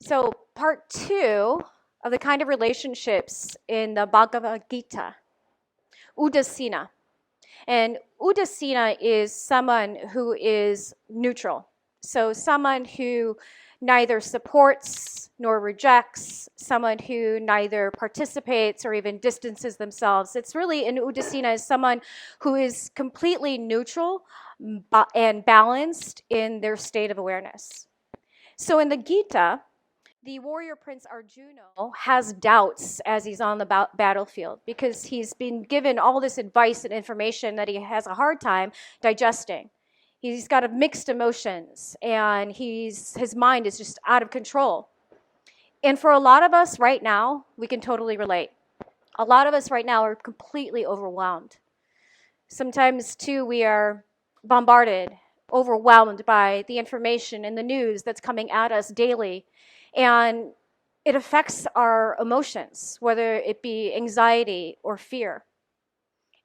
So part 2 of the kind of relationships in the Bhagavad Gita, Udasina. And Udasina is someone who is neutral. So someone who neither supports nor rejects, someone who neither participates or even distances themselves. It's really, an Udasina is someone who is completely neutral and balanced in their state of awareness. So in the Gita, the warrior prince Arjuna has doubts as he's on the battlefield because he's been given all this advice and information that he has a hard time digesting. He's got mixed emotions and his mind is just out of control. And for a lot of us right now, we can totally relate. A lot of us right now are completely overwhelmed. Sometimes too, we are bombarded, overwhelmed by the information and the news that's coming at us daily. And it affects our emotions, whether it be anxiety or fear.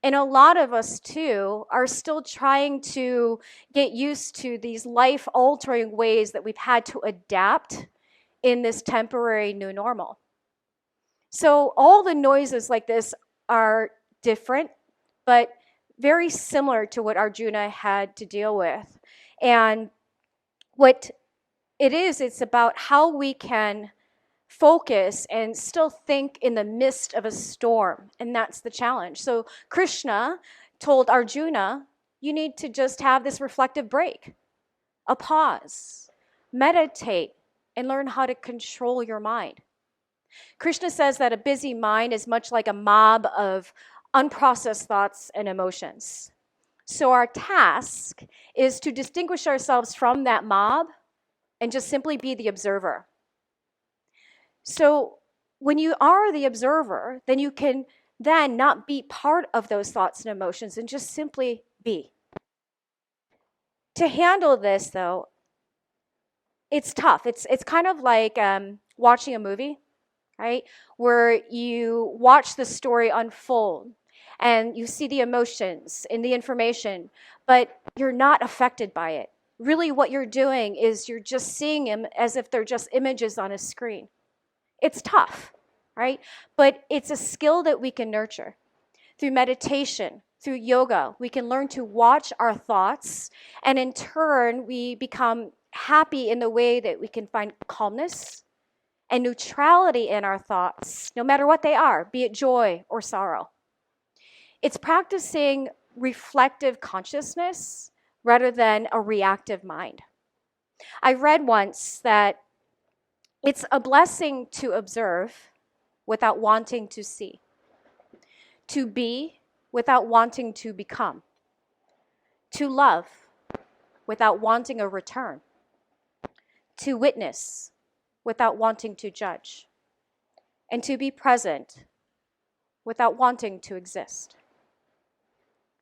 And a lot of us, too, are still trying to get used to these life-altering ways that we've had to adapt in this temporary new normal. So all the noises like this are different, but very similar to what Arjuna had to deal with. And what it's about how we can focus and still think in the midst of a storm. And that's the challenge. So Krishna told Arjuna, you need to just have this reflective break, a pause, meditate, and learn how to control your mind. Krishna says that a busy mind is much like a mob of unprocessed thoughts and emotions. So our task is to distinguish ourselves from that mob and just simply be the observer. So when you are the observer, then you can then not be part of those thoughts and emotions and just simply be. To handle this, though, it's tough. It's kind of like watching a movie, right? Where you watch the story unfold and you see the emotions and the information, but you're not affected by it. Really what you're doing is you're just seeing them as if they're just images on a screen. It's tough, right? But it's a skill that we can nurture. Through meditation, through yoga, we can learn to watch our thoughts, and in turn, we become happy in the way that we can find calmness and neutrality in our thoughts, no matter what they are, be it joy or sorrow. It's practicing reflective consciousness rather than a reactive mind. I read once that it's a blessing to observe without wanting to see, to be without wanting to become, to love without wanting a return, to witness without wanting to judge, and to be present without wanting to exist.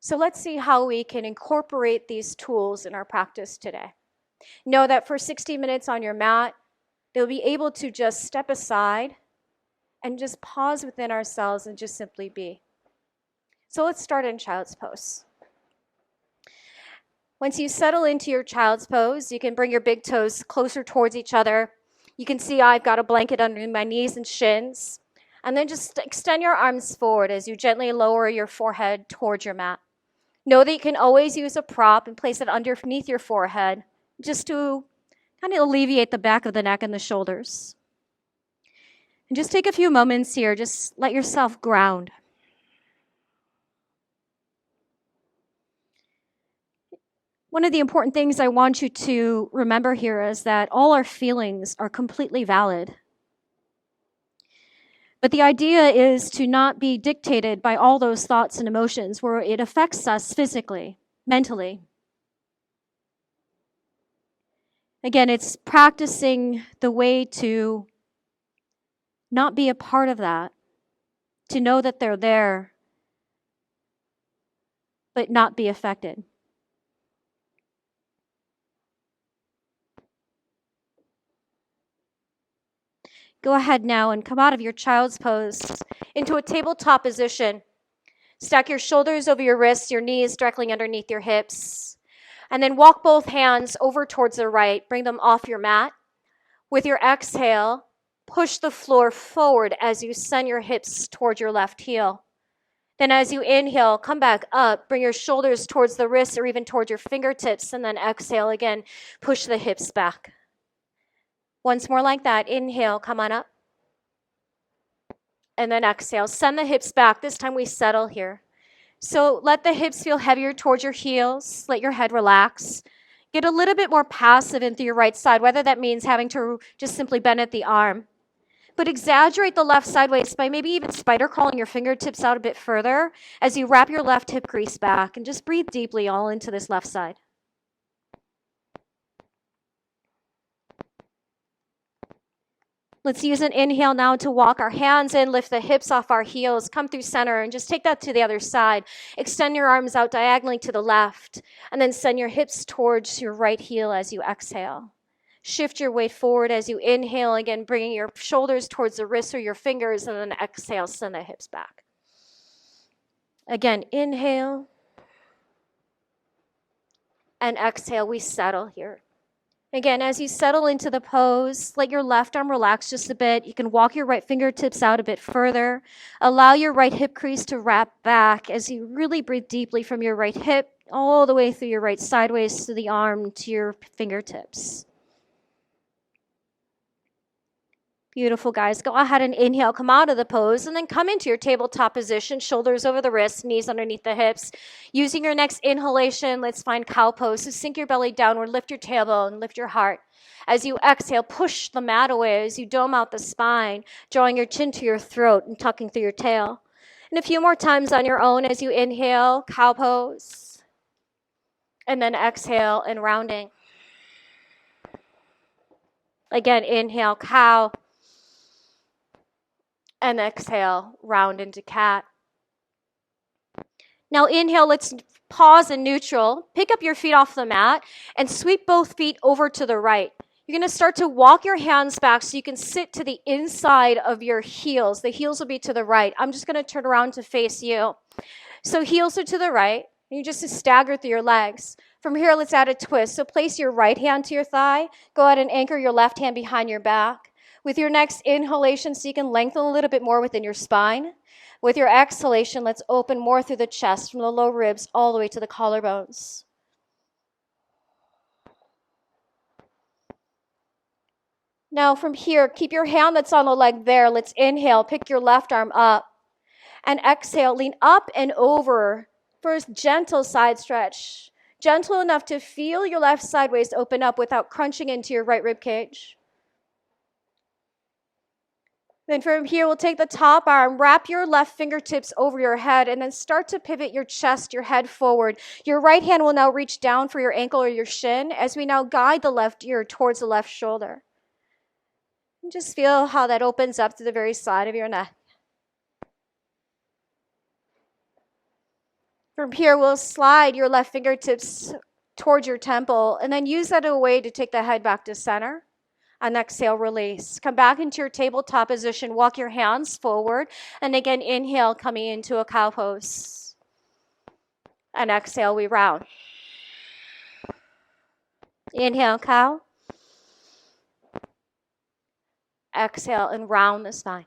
So let's see how we can incorporate these tools in our practice today. Know that for 60 minutes on your mat, they'll be able to just step aside and just pause within ourselves and just simply be. So let's start in child's pose. Once you settle into your child's pose, you can bring your big toes closer towards each other. You can see I've got a blanket under my knees and shins. And then just extend your arms forward as you gently lower your forehead towards your mat. Know that you can always use a prop and place it underneath your forehead just to kind of alleviate the back of the neck and the shoulders. And just take a few moments here. Just let yourself ground. One of the important things I want you to remember here is that all our feelings are completely valid. But the idea is to not be dictated by all those thoughts and emotions where it affects us physically, mentally. Again, it's practicing the way to not be a part of that, to know that they're there, but not be affected. Go ahead now and come out of your child's pose into a tabletop position. Stack your shoulders over your wrists, your knees directly underneath your hips. And then walk both hands over towards the right. Bring them off your mat. With your exhale, push the floor forward as you send your hips toward your left heel. Then as you inhale, come back up, bring your shoulders towards the wrists or even towards your fingertips, and then exhale again, push the hips back. Once more like that, inhale, come on up. And then exhale, send the hips back. This time we settle here. So let the hips feel heavier towards your heels, let your head relax. Get a little bit more passive into your right side, whether that means having to just simply bend at the arm. But exaggerate the left sideways by maybe even spider crawling your fingertips out a bit further as you wrap your left hip crease back and just breathe deeply all into this left side. Let's use an inhale now to walk our hands in, lift the hips off our heels, come through center, and just take that to the other side. Extend your arms out diagonally to the left, and then send your hips towards your right heel as you exhale. Shift your weight forward as you inhale, again, bringing your shoulders towards the wrists or your fingers, and then exhale, send the hips back. Again, inhale, and exhale, we settle here. Again, as you settle into the pose, let your left arm relax just a bit. You can walk your right fingertips out a bit further. Allow your right hip crease to wrap back as you really breathe deeply from your right hip all the way through your right sideways to the arm to your fingertips. Beautiful, guys. Go ahead and inhale, come out of the pose, and then come into your tabletop position, shoulders over the wrists, knees underneath the hips. Using your next inhalation, let's find cow pose. So sink your belly downward, lift your tailbone, lift your heart. As you exhale, push the mat away as you dome out the spine, drawing your chin to your throat and tucking through your tail. And a few more times on your own as you inhale, cow pose. And then exhale and rounding. Again, inhale, cow. And exhale, round into cat. Now inhale, let's pause in neutral. Pick up your feet off the mat and sweep both feet over to the right. You're going to start to walk your hands back so you can sit to the inside of your heels. The heels will be to the right. I'm just going to turn around to face you. So heels are to the right. And you just stagger through your legs. From here, let's add a twist. So place your right hand to your thigh. Go ahead and anchor your left hand behind your back. With your next inhalation, so you can lengthen a little bit more within your spine. With your exhalation, let's open more through the chest, from the low ribs all the way to the collarbones. Now from here, keep your hand that's on the leg there. Let's inhale, pick your left arm up. And exhale, lean up and over for a gentle side stretch. Gentle enough to feel your left side waist open up without crunching into your right rib cage. Then from here, we'll take the top arm, wrap your left fingertips over your head, and then start to pivot your chest, your head forward. Your right hand will now reach down for your ankle or your shin as we now guide the left ear towards the left shoulder. And just feel how that opens up to the very side of your neck. From here, we'll slide your left fingertips towards your temple, and then use that as a way to take the head back to center. And exhale, release. Come back into your tabletop position. Walk your hands forward. And again, inhale, coming into a cow pose. And exhale, we round. Inhale, cow. Exhale, and round the spine.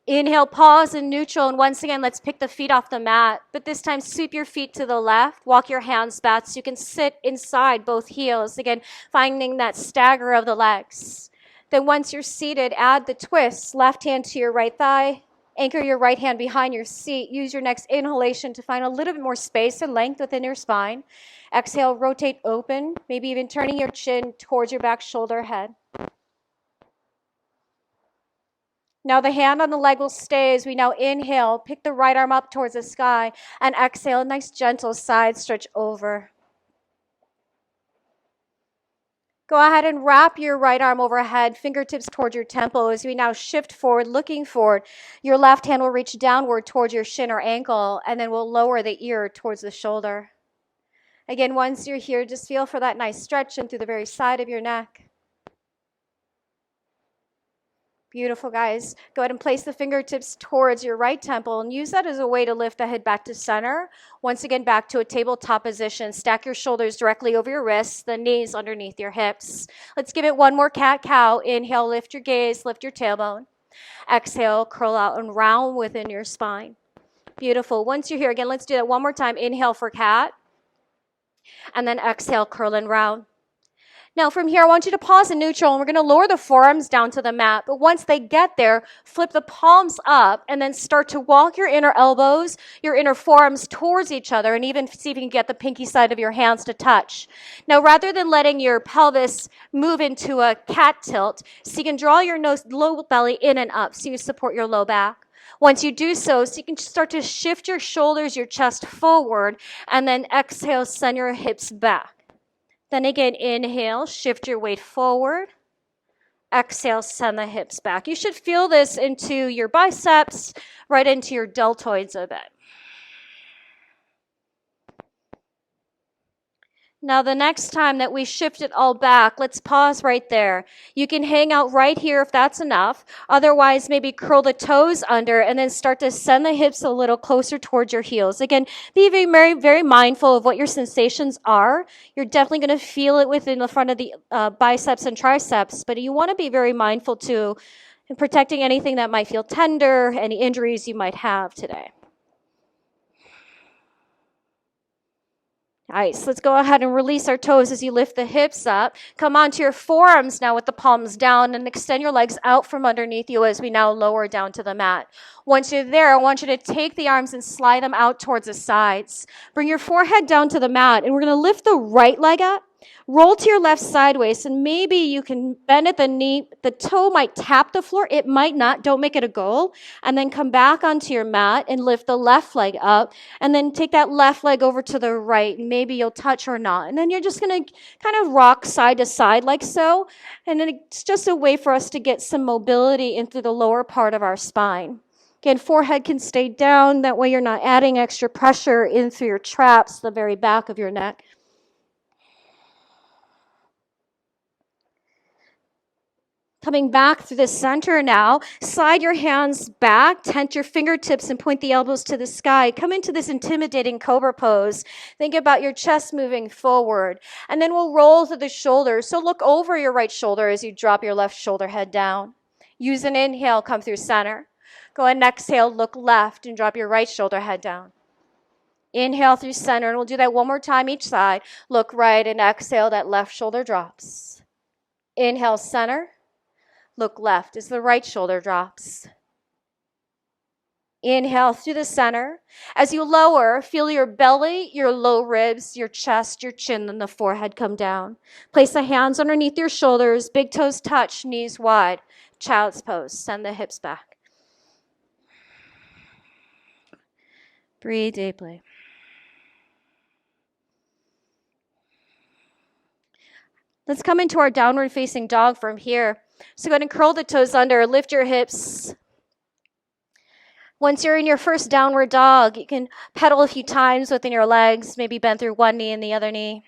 Inhale, pause in neutral, and once again, let's pick the feet off the mat. But this time, sweep your feet to the left. Walk your hands back so you can sit inside both heels. Again, finding that stagger of the legs. Then once you're seated, add the twist. Left hand to your right thigh. Anchor your right hand behind your seat. Use your next inhalation to find a little bit more space and length within your spine. Exhale, rotate open, maybe even turning your chin towards your back shoulder head. Now the hand on the leg will stay as we now inhale, pick the right arm up towards the sky, and exhale, a nice gentle side stretch over. Go ahead and wrap your right arm overhead, fingertips towards your temple as we now shift forward, looking forward. Your left hand will reach downward towards your shin or ankle, and then we'll lower the ear towards the shoulder. Again, once you're here, just feel for that nice stretch in through the very side of your neck. Beautiful, guys. Go ahead and place the fingertips towards your right temple and use that as a way to lift the head back to center. Once again, back to a tabletop position. Stack your shoulders directly over your wrists, the knees underneath your hips. Let's give it one more cat-cow. Inhale, lift your gaze, lift your tailbone. Exhale, curl out and round within your spine. Beautiful. Once you're here, again, let's do that one more time. Inhale for cat. And then exhale, curl and round. Now from here, I want you to pause in neutral, and we're going to lower the forearms down to the mat. But once they get there, flip the palms up and then start to walk your inner elbows, your inner forearms towards each other, and even see if you can get the pinky side of your hands to touch. Now, rather than letting your pelvis move into a cat tilt, so you can draw your nose, low belly in and up so you support your low back. Once you do so you can start to shift your shoulders, your chest forward, and then exhale, send your hips back. Then again, inhale, shift your weight forward. Exhale, send the hips back. You should feel this into your biceps, right into your deltoids a bit. Now, the next time that we shift it all back, let's pause right there. You can hang out right here if that's enough. Otherwise, maybe curl the toes under and then start to send the hips a little closer towards your heels. Again, be very, very mindful of what your sensations are. You're definitely going to feel it within the front of the biceps and triceps, but you want to be very mindful too in protecting anything that might feel tender, any injuries you might have today. Nice. Let's go ahead and release our toes as you lift the hips up. Come onto your forearms now with the palms down and extend your legs out from underneath you as we now lower down to the mat. Once you're there, I want you to take the arms and slide them out towards the sides. Bring your forehead down to the mat, and we're going to lift the right leg up. Roll to your left sideways, and maybe you can bend at the knee. The toe might tap the floor. It might not. Don't make it a goal. And then come back onto your mat and lift the left leg up. And then take that left leg over to the right. And maybe you'll touch or not. And then you're just going to kind of rock side to side like so. And then it's just a way for us to get some mobility into the lower part of our spine. Again, forehead can stay down. That way you're not adding extra pressure in through your traps, the very back of your neck. Coming back through the center now, slide your hands back, tent your fingertips and point the elbows to the sky. Come into this intimidating cobra pose. Think about your chest moving forward. And then we'll roll to the shoulders. So look over your right shoulder as you drop your left shoulder head down. Use an inhale, come through center. Go ahead and exhale, look left and drop your right shoulder head down. Inhale through center, and we'll do that one more time each side. Look right and exhale, that left shoulder drops. Inhale, center. Look left as the right shoulder drops. Inhale through the center. As you lower, feel your belly, your low ribs, your chest, your chin, and the forehead come down. Place the hands underneath your shoulders, big toes touch, knees wide. Child's pose. Send the hips back. Breathe deeply. Let's come into our downward facing dog from here. So go ahead and curl the toes under, lift your hips. Once you're in your first downward dog, you can pedal a few times within your legs, maybe bend through one knee and the other knee.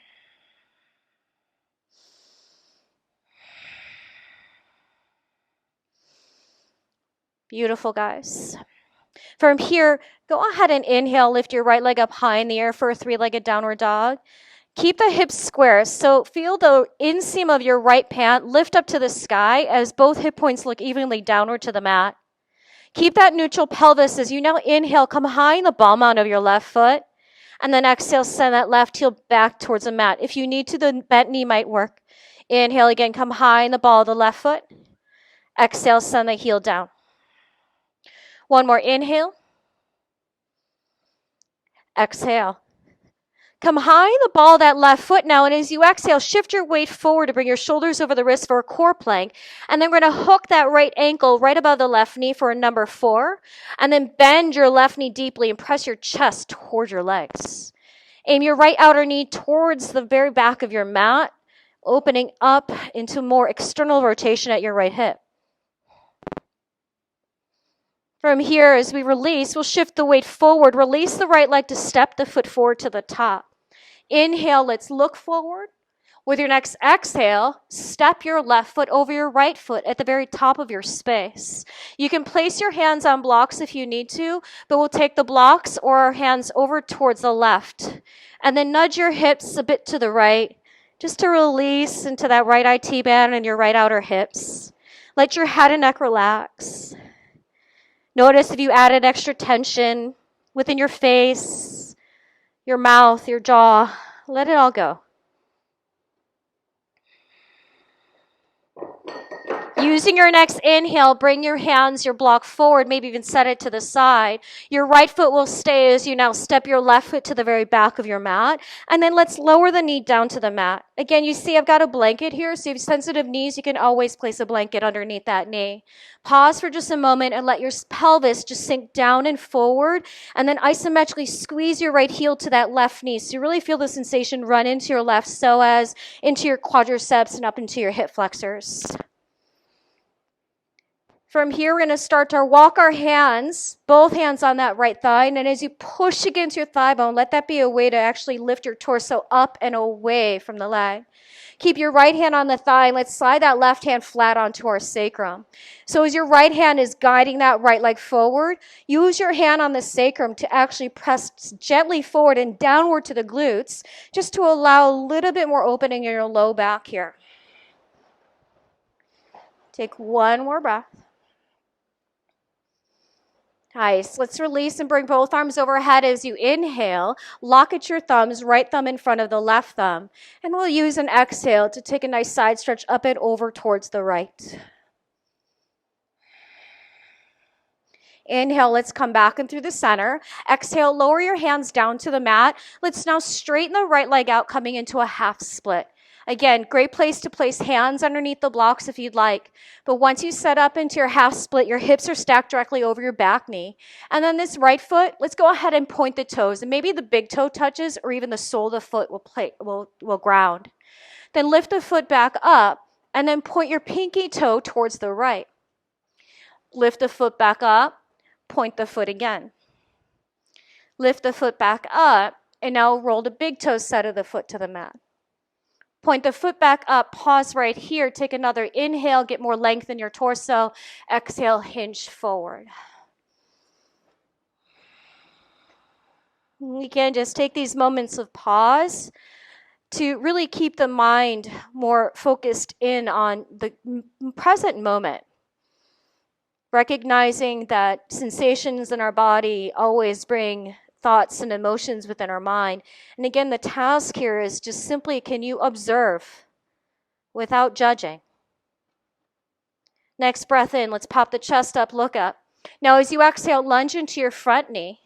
Beautiful, guys. From here, go ahead and inhale, lift your right leg up high in the air for a three-legged downward dog. Keep the hips square, so feel the inseam of your right pant lift up to the sky as both hip points look evenly downward to the mat. Keep that neutral pelvis as you now inhale, come high in the ball mount of your left foot, and then exhale, send that left heel back towards the mat. If you need to, the bent knee might work. Inhale again, come high in the ball of the left foot. Exhale, send the heel down. One more inhale. Exhale. Come high in the ball of that left foot now, and as you exhale, shift your weight forward to bring your shoulders over the wrist for a core plank. And then we're going to hook that right ankle right above the left knee for a number 4. And then bend your left knee deeply and press your chest toward your legs. Aim your right outer knee towards the very back of your mat, opening up into more external rotation at your right hip. From here, as we release, we'll shift the weight forward. Release the right leg to step the foot forward to the top. Inhale, let's look forward. With your next exhale, step your left foot over your right foot at the very top of your space. You can place your hands on blocks if you need to, but we'll take the blocks or our hands over towards the left. And then nudge your hips a bit to the right, just to release into that right IT band and your right outer hips. Let your head and neck relax. Notice if you added extra tension within your face, your mouth, your jaw. Let it all go. Using your next inhale, bring your hands, your block forward, maybe even set it to the side. Your right foot will stay as you now step your left foot to the very back of your mat. And then let's lower the knee down to the mat. Again, you see I've got a blanket here, so if you have sensitive knees, you can always place a blanket underneath that knee. Pause for just a moment and let your pelvis just sink down and forward, and then isometrically squeeze your right heel to that left knee. So you really feel the sensation run into your left psoas, into your quadriceps, and up into your hip flexors. From here, we're going to start to walk our hands, both hands on that right thigh. And as you push against your thigh bone, let that be a way to actually lift your torso up and away from the leg. Keep your right hand on the thigh, and let's slide that left hand flat onto our sacrum. So as your right hand is guiding that right leg forward, use your hand on the sacrum to actually press gently forward and downward to the glutes, just to allow a little bit more opening in your low back here. Take one more breath. Nice. Let's release and bring both arms overhead as you inhale. Lock at your thumbs, right thumb in front of the left thumb. And we'll use an exhale to take a nice side stretch up and over towards the right. Inhale, let's come back and through the center. Exhale, lower your hands down to the mat. Let's now straighten the right leg out, coming into a half split. Again, great place to place hands underneath the blocks if you'd like. But once you set up into your half split, your hips are stacked directly over your back knee. And then this right foot, let's go ahead and point the toes. And maybe the big toe touches or even the sole of the foot will ground. Then lift the foot back up and then point your pinky toe towards the right. Lift the foot back up, point the foot again. Lift the foot back up and now roll the big toe side of the foot to the mat. Point the foot back up, pause right here, take another inhale, get more length in your torso. Exhale, hinge forward. Again, just take these moments of pause to really keep the mind more focused in on the present moment. Recognizing that sensations in our body always bring thoughts and emotions within our mind. And again, the task here is just simply, can you observe without judging? Next breath in, let's pop the chest up, look up. Now as you exhale, lunge into your front knee.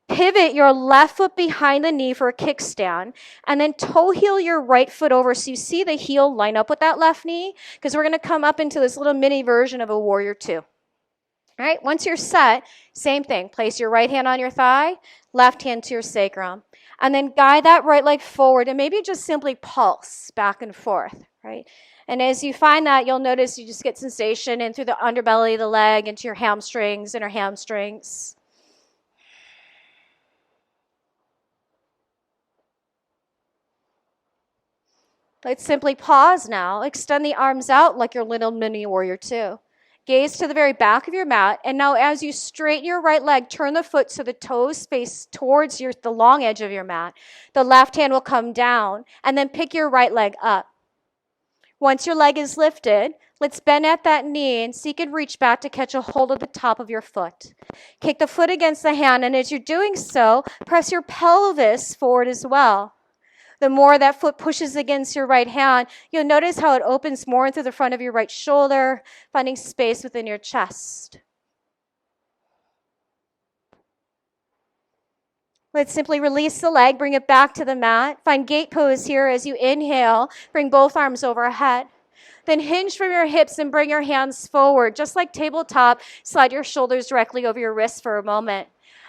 Pivot your left foot behind the knee for a kickstand, and then toe heel your right foot over so you see the heel line up with that left knee, because we're going to come up into this little mini version of a warrior two. All right, once you're set, same thing. Place your right hand on your thigh, left hand to your sacrum. And then guide that right leg forward and maybe just simply pulse back and forth, right? And as you find that, you'll notice you just get sensation in through the underbelly of the leg, into your hamstrings, inner hamstrings. Let's simply pause now. Extend the arms out like your little mini warrior two. Gaze to the very back of your mat, and now as you straighten your right leg, turn the foot so the toes face towards the long edge of your mat. The left hand will come down, and then pick your right leg up. Once your leg is lifted, let's bend at that knee and seek and reach back to catch a hold of the top of your foot. Kick the foot against the hand, and as you're doing so, press your pelvis forward as well. The more that foot pushes against your right hand, you'll notice how it opens more through the front of your right shoulder, finding space within your chest. Let's simply release the leg, bring it back to the mat. Find gate pose here as you inhale. Bring both arms overhead. Then hinge from your hips and bring your hands forward. Just like tabletop, slide your shoulders directly over your wrists for a moment.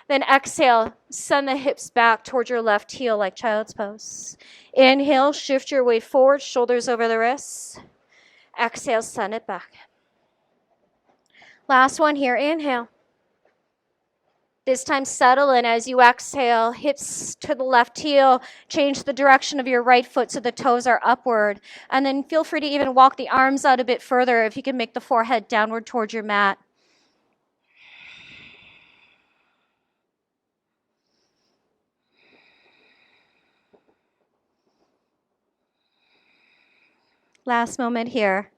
Then exhale, send the hips back towards your left heel like child's pose. Inhale, shift your weight forward, shoulders over the wrists. Exhale, send it back. Last one here, inhale. This time settle in as you exhale, hips to the left heel, change the direction of your right foot so the toes are upward. And then feel free to even walk the arms out a bit further if you can make the forehead downward towards your mat. Last moment here.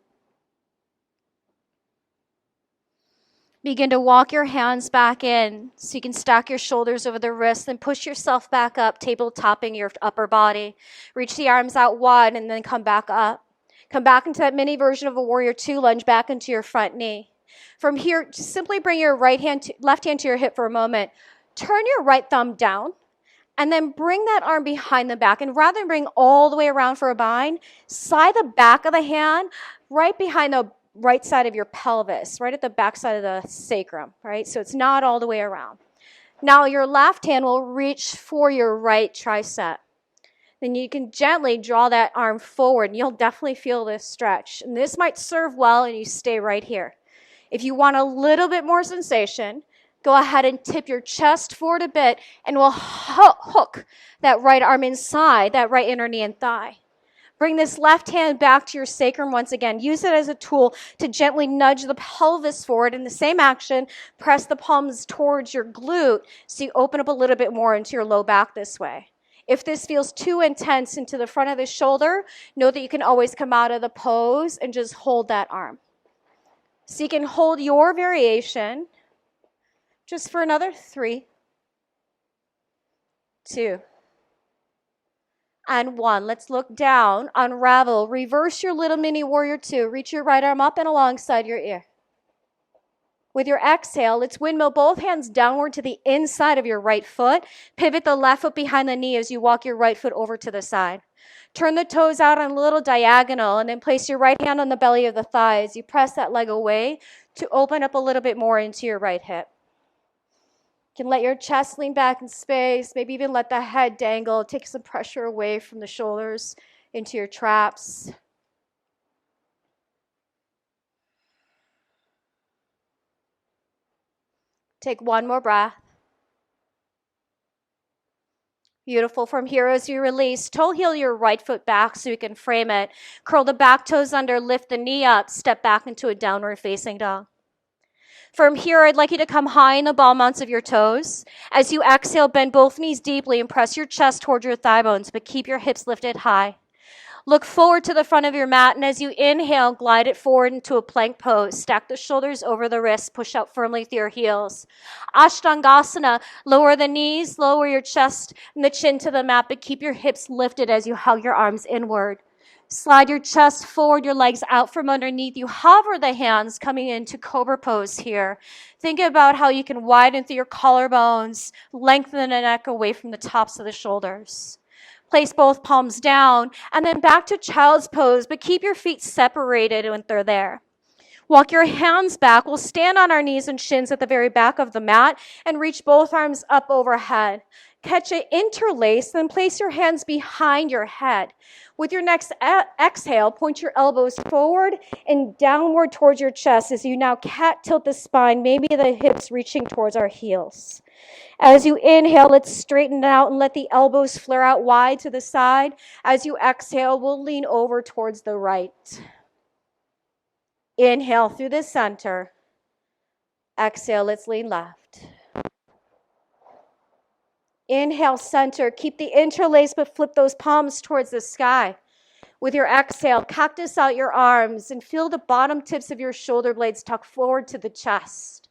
Begin to walk your hands back in so you can stack your shoulders over the wrists and push yourself back up, table-topping your upper body. Reach the arms out wide and then come back up. Come back into that mini version of a warrior two, lunge back into your front knee. From here, just simply bring your left hand to your hip for a moment. Turn your right thumb down and then bring that arm behind the back. And rather than bring all the way around for a bind, slide the back of the hand right behind the right side of your pelvis, right at the back side of the sacrum, right? So it's not all the way around. Now your left hand will reach for your right tricep. Then you can gently draw that arm forward and you'll definitely feel this stretch. And this might serve well and you stay right here. If you want a little bit more sensation, go ahead and tip your chest forward a bit and we'll hook that right arm inside that right inner knee and thigh. Bring this left hand back to your sacrum once again. Use it as a tool to gently nudge the pelvis forward. In the same action, press the palms towards your glute so you open up a little bit more into your low back this way. If this feels too intense into the front of the shoulder, know that you can always come out of the pose and just hold that arm. So you can hold your variation just for another 3, 2, and 1. Let's look down, unravel, reverse your little mini warrior two. Reach your right arm up and alongside your ear. With your exhale, let's windmill both hands downward to the inside of your right foot. Pivot the left foot behind the knee as you walk your right foot over to the side. Turn the toes out on a little diagonal and then place your right hand on the belly of the thigh as you press that leg away to open up a little bit more into your right hip. You can let your chest lean back in space, maybe even let the head dangle, take some pressure away from the shoulders into your traps. Take one more breath. Beautiful. From here, as you release, toe heel your right foot back so you can frame it. Curl the back toes under, lift the knee up, step back into a downward facing dog. From here, I'd like you to come high in the ball mounts of your toes. As you exhale, bend both knees deeply and press your chest towards your thigh bones, but keep your hips lifted high. Look forward to the front of your mat, and as you inhale, glide it forward into a plank pose. Stack the shoulders over the wrists, push out firmly through your heels. Ashtangasana, lower the knees, lower your chest and the chin to the mat, but keep your hips lifted as you hug your arms inward. Slide your chest forward, your legs out from underneath you. Hover the hands coming into cobra pose here. Think about how you can widen through your collarbones, lengthen the neck away from the tops of the shoulders. Place both palms down and then back to child's pose, but keep your feet separated when they're there. Walk your hands back. We'll stand on our knees and shins at the very back of the mat and reach both arms up overhead. Catch it, interlace, then place your hands behind your head. With your next exhale, point your elbows forward and downward towards your chest as you now cat tilt the spine, maybe the hips reaching towards our heels. As you inhale, let's straighten out and let the elbows flare out wide to the side. As you exhale, we'll lean over towards the right. Inhale through the center. Exhale, let's lean left. Inhale, center. Keep the interlace, but flip those palms towards the sky. With your exhale, cactus out your arms and feel the bottom tips of your shoulder blades tuck forward to the chest.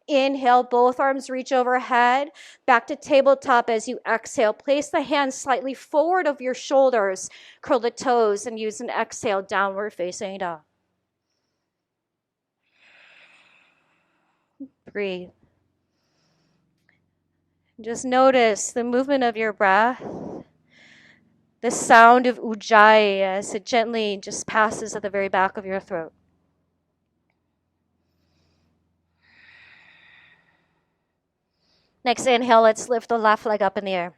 Inhale, both arms reach overhead, back to tabletop as you exhale. Place the hands slightly forward of your shoulders. Curl the toes and use an exhale, downward facing dog. Breathe. Just notice the movement of your breath, the sound of ujjayi as it gently just passes at the very back of your throat. Next inhale, let's lift the left leg up in the air.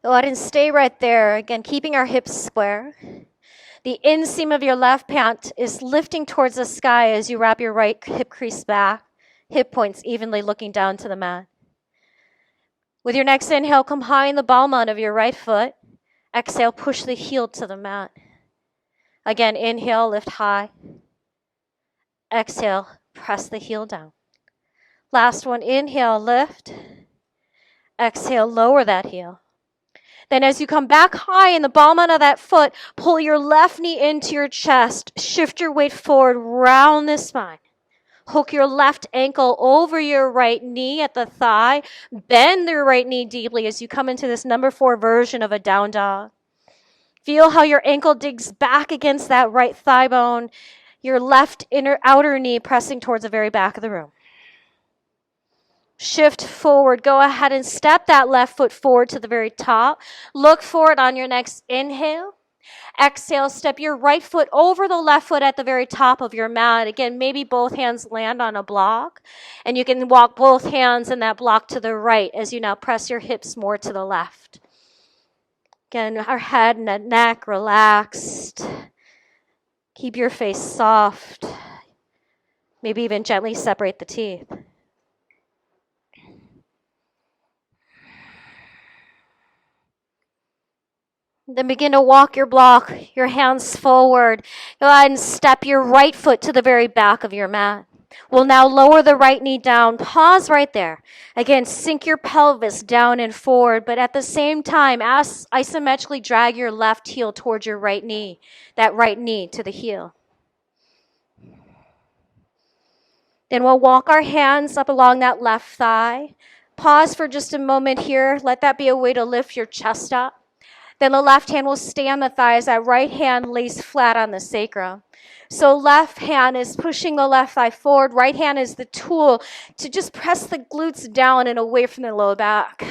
Go ahead and stay right there. Again, keeping our hips square. The inseam of your left pant is lifting towards the sky as you wrap your right hip crease back. hip points evenly looking down to the mat. With your next inhale, come high in the ball mount of your right foot. Exhale, push the heel to the mat. Again, inhale, lift high. Exhale, press the heel down. Last one, inhale, lift. Exhale, lower that heel. Then as you come back high in the ball mount of that foot, pull your left knee into your chest. Shift your weight forward, round the spine. Hook your left ankle over your right knee at the thigh. Bend your right knee deeply as you come into this number 4 version of a down dog. Feel how your ankle digs back against that right thigh bone. Your left outer knee pressing towards the very back of the room. Shift forward. Go ahead and step that left foot forward to the very top. Look forward on your next inhale. Exhale, step your right foot over the left foot at the very top of your mat. Again, maybe both hands land on a block. And you can walk both hands in that block to the right as you now press your hips more to the left. Again, our head and neck relaxed. Keep your face soft. Maybe even gently separate the teeth. Then begin to walk your block, your hands forward. Go ahead and step your right foot to the very back of your mat. We'll now lower the right knee down. Pause right there. Again, sink your pelvis down and forward, but at the same time, isometrically drag your left heel towards your right knee, that right knee to the heel. Then we'll walk our hands up along that left thigh. Pause for just a moment here. Let that be a way to lift your chest up. Then the left hand will stay on the thighs. That right hand lays flat on the sacrum. So left hand is pushing the left thigh forward. Right hand is the tool to just press the glutes down and away from the low back.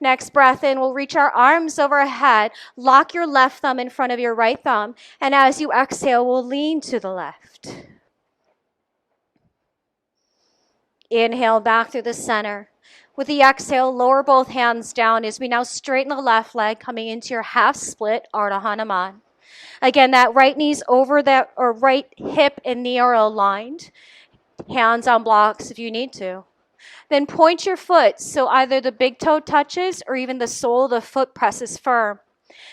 Next breath in, we'll reach our arms overhead. Lock your left thumb in front of your right thumb. And as you exhale, we'll lean to the left. Inhale back through the center. With the exhale, lower both hands down as we now straighten the left leg, coming into your half split Ardha Hanuman. Again, that right knee's over that, or right hip and knee are aligned. Hands on blocks if you need to. Then point your foot so either the big toe touches or even the sole of the foot presses firm.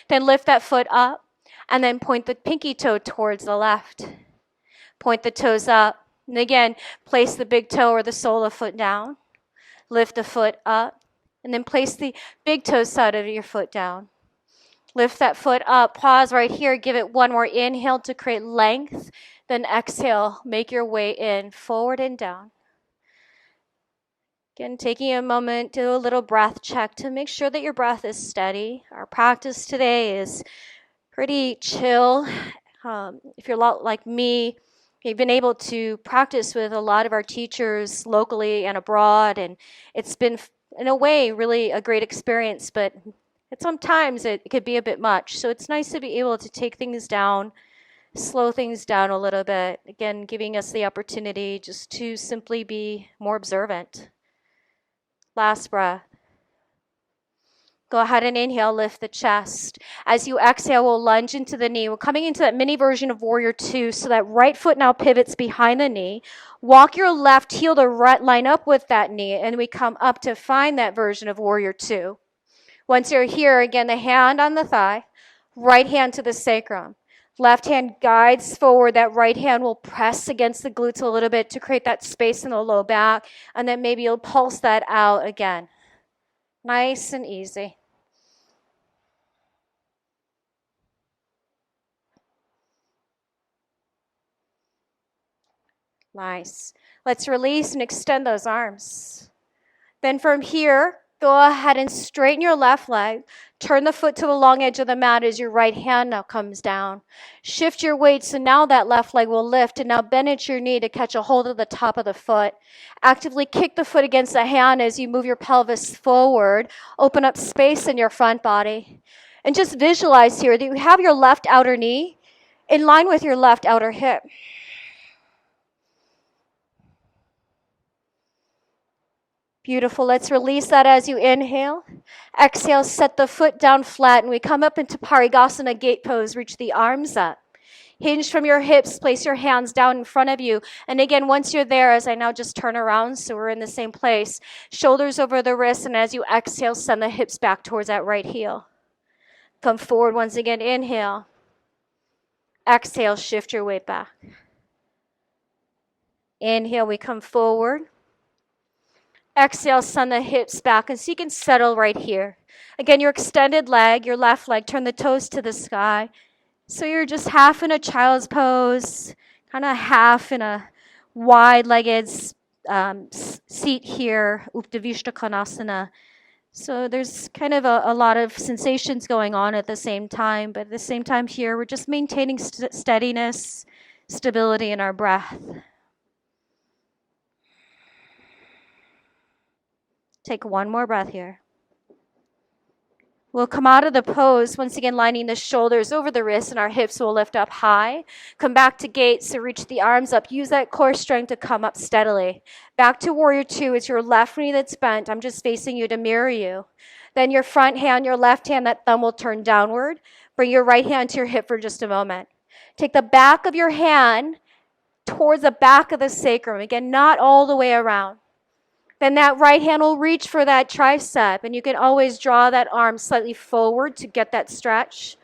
Then lift that foot up and then point the pinky toe towards the left. Point the toes up. And again, place the big toe or the sole of the foot down. Lift the foot up, and then place the big toe side of your foot down. Lift that foot up. Pause right here. Give it one more inhale to create length. Then exhale. Make your way in, forward and down. Again, taking a moment, do a little breath check to make sure that your breath is steady. Our practice today is pretty chill. If you're a lot like me, we've been able to practice with a lot of our teachers locally and abroad, and it's been, in a way, really a great experience, but sometimes it could be a bit much. So it's nice to be able to take things down, slow things down a little bit, again, giving us the opportunity just to simply be more observant. Last breath. Go ahead and inhale, lift the chest. As you exhale, we'll lunge into the knee. We're coming into that mini version of Warrior 2, so that right foot now pivots behind the knee. Walk your left heel to line up with that knee, and we come up to find that version of Warrior 2. Once you're here, again, the hand on the thigh, right hand to the sacrum. Left hand guides forward. That right hand will press against the glutes a little bit to create that space in the low back, and then maybe you'll pulse that out again. Nice and easy. Nice. Let's release and extend those arms. Then from here, go ahead and straighten your left leg. Turn the foot to the long edge of the mat as your right hand now comes down. Shift your weight so now that left leg will lift, and now bend at your knee to catch a hold of the top of the foot. Actively kick the foot against the hand as you move your pelvis forward. Open up space in your front body. And just visualize here that you have your left outer knee in line with your left outer hip. Beautiful. Let's release that as you inhale. Exhale, set the foot down flat, and we come up into Parry Gate pose. Reach the arms up. Hinge from your hips, place your hands down in front of you. And again, once you're there, as I now just turn around, so we're in the same place, shoulders over the wrists, and as you exhale, send the hips back towards that right heel. Come forward once again, inhale. Exhale, shift your weight back. Inhale, we come forward. Exhale, send the hips back, and so you can settle right here. Again, your extended leg, your left leg, turn the toes to the sky. So you're just half in a child's pose, kind of half in a wide-legged seat here, Uttanavishta Konasana. So there's kind of a lot of sensations going on at the same time, but at the same time here, we're just maintaining steadiness, stability in our breath. Take one more breath here. We'll come out of the pose, once again lining the shoulders over the wrists, and our hips will lift up high. Come back to gate, so reach the arms up. Use that core strength to come up steadily. Back to warrior two. It's your left knee that's bent. I'm just facing you to mirror you. Then your front hand, your left hand, that thumb will turn downward. Bring your right hand to your hip for just a moment. Take the back of your hand towards the back of the sacrum. Again, not all the way around. Then that right hand will reach for that tricep, and you can always draw that arm slightly forward to get that stretch.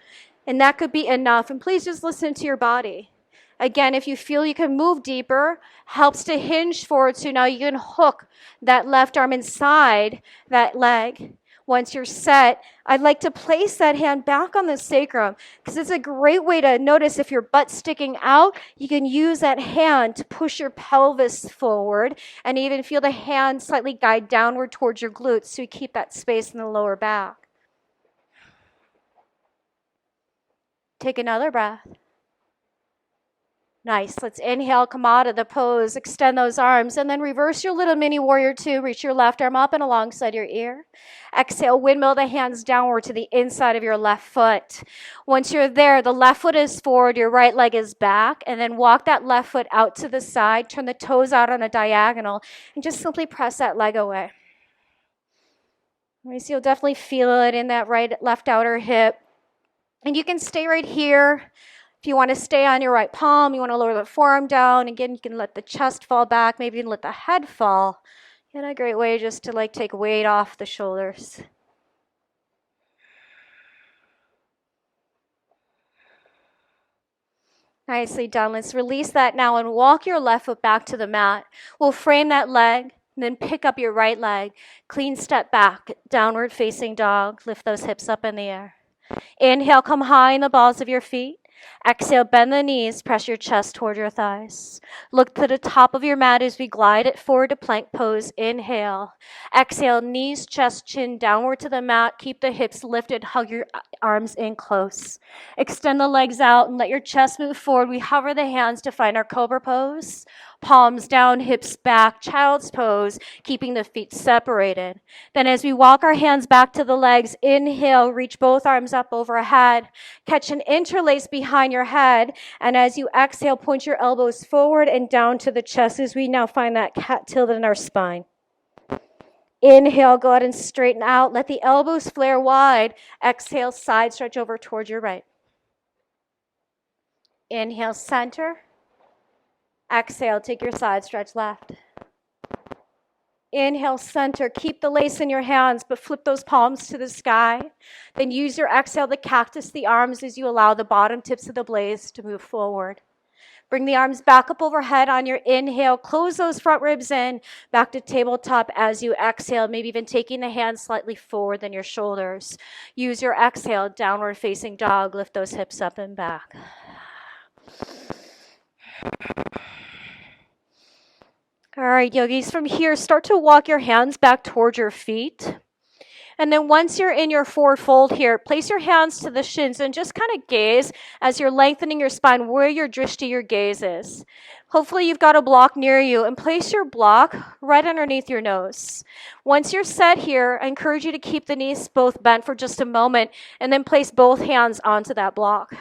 And that could be enough. And please just listen to your body. Again, if you feel you can move deeper, helps to hinge forward, so now you can hook that left arm inside that leg. Once you're set, I'd like to place that hand back on the sacrum, because it's a great way to notice if your butt's sticking out. You can use that hand to push your pelvis forward, and even feel the hand slightly guide downward towards your glutes, so you keep that space in the lower back. Take another breath. Nice. Let's inhale, come out of the pose, extend those arms, and then reverse your little mini warrior two. Reach your left arm up and alongside your ear. Exhale, windmill the hands downward to the inside of your left foot. Once you're there, the left foot is forward, your right leg is back, and then walk that left foot out to the side, turn the toes out on a diagonal, and just simply press that leg away. So you'll definitely feel it in that left outer hip. And you can stay right here. If you want to stay on your right palm, you want to lower the forearm down. Again, you can let the chest fall back, maybe even let the head fall. And a great way just to take weight off the shoulders. Nicely done. Let's release that now and walk your left foot back to the mat. We'll frame that leg, and then pick up your right leg. Clean step back, downward facing dog. Lift those hips up in the air. Inhale, come high in the balls of your feet. Exhale, bend the knees, press your chest toward your thighs. Look to the top of your mat as we glide it forward to plank pose. Inhale. Exhale, knees, chest, chin downward to the mat. Keep the hips lifted, hug your arms in close. Extend the legs out and let your chest move forward. We hover the hands to find our cobra pose. Palms down, hips back, child's pose, keeping the feet separated. Then as we walk our hands back to the legs, inhale, reach both arms up overhead. Catch an interlace behind your head. And as you exhale, point your elbows forward and down to the chest as we now find that cat tilt in our spine. Inhale, go ahead and straighten out. Let the elbows flare wide. Exhale, side stretch over towards your right. Inhale, center. Exhale, take your side stretch left. Inhale, center. Keep the lace in your hands, but flip those palms to the sky. Then use your exhale to cactus the arms as you allow the bottom tips of the blades to move forward. Bring the arms back up overhead on your inhale. Close those front ribs in. Back to tabletop as you exhale, maybe even taking the hands slightly forward than your shoulders. Use your exhale, downward facing dog. Lift those hips up and back. All right, yogis, from here, start to walk your hands back towards your feet. And then once you're in your forward fold here, place your hands to the shins and just kind of gaze as you're lengthening your spine where your drishti, your gaze is. Hopefully you've got a block near you, and place your block right underneath your nose. Once you're set here, I encourage you to keep the knees both bent for just a moment and then place both hands onto that block.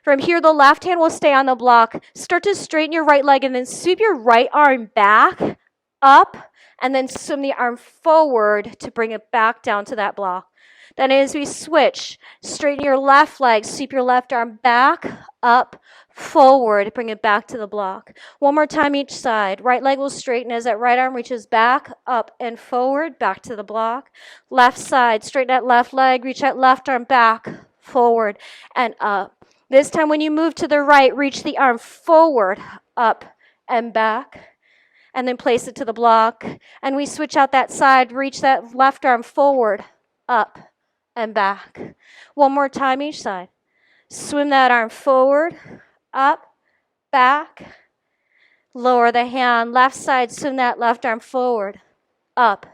From here, the left hand will stay on the block. Start to straighten your right leg and then sweep your right arm back, up, and then swim the arm forward to bring it back down to that block. Then as we switch, straighten your left leg, sweep your left arm back, up, forward, bring it back to the block. One more time each side. Right leg will straighten as that right arm reaches back, up, and forward, back to the block. Left side, straighten that left leg, reach that left arm back, forward, and up. This time when you move to the right, reach the arm forward, up, and back. And then place it to the block. And we switch out that side, reach that left arm forward, up, and back. One more time each side. Swim that arm forward, up, back. Lower the hand. Left side, swim that left arm forward, up,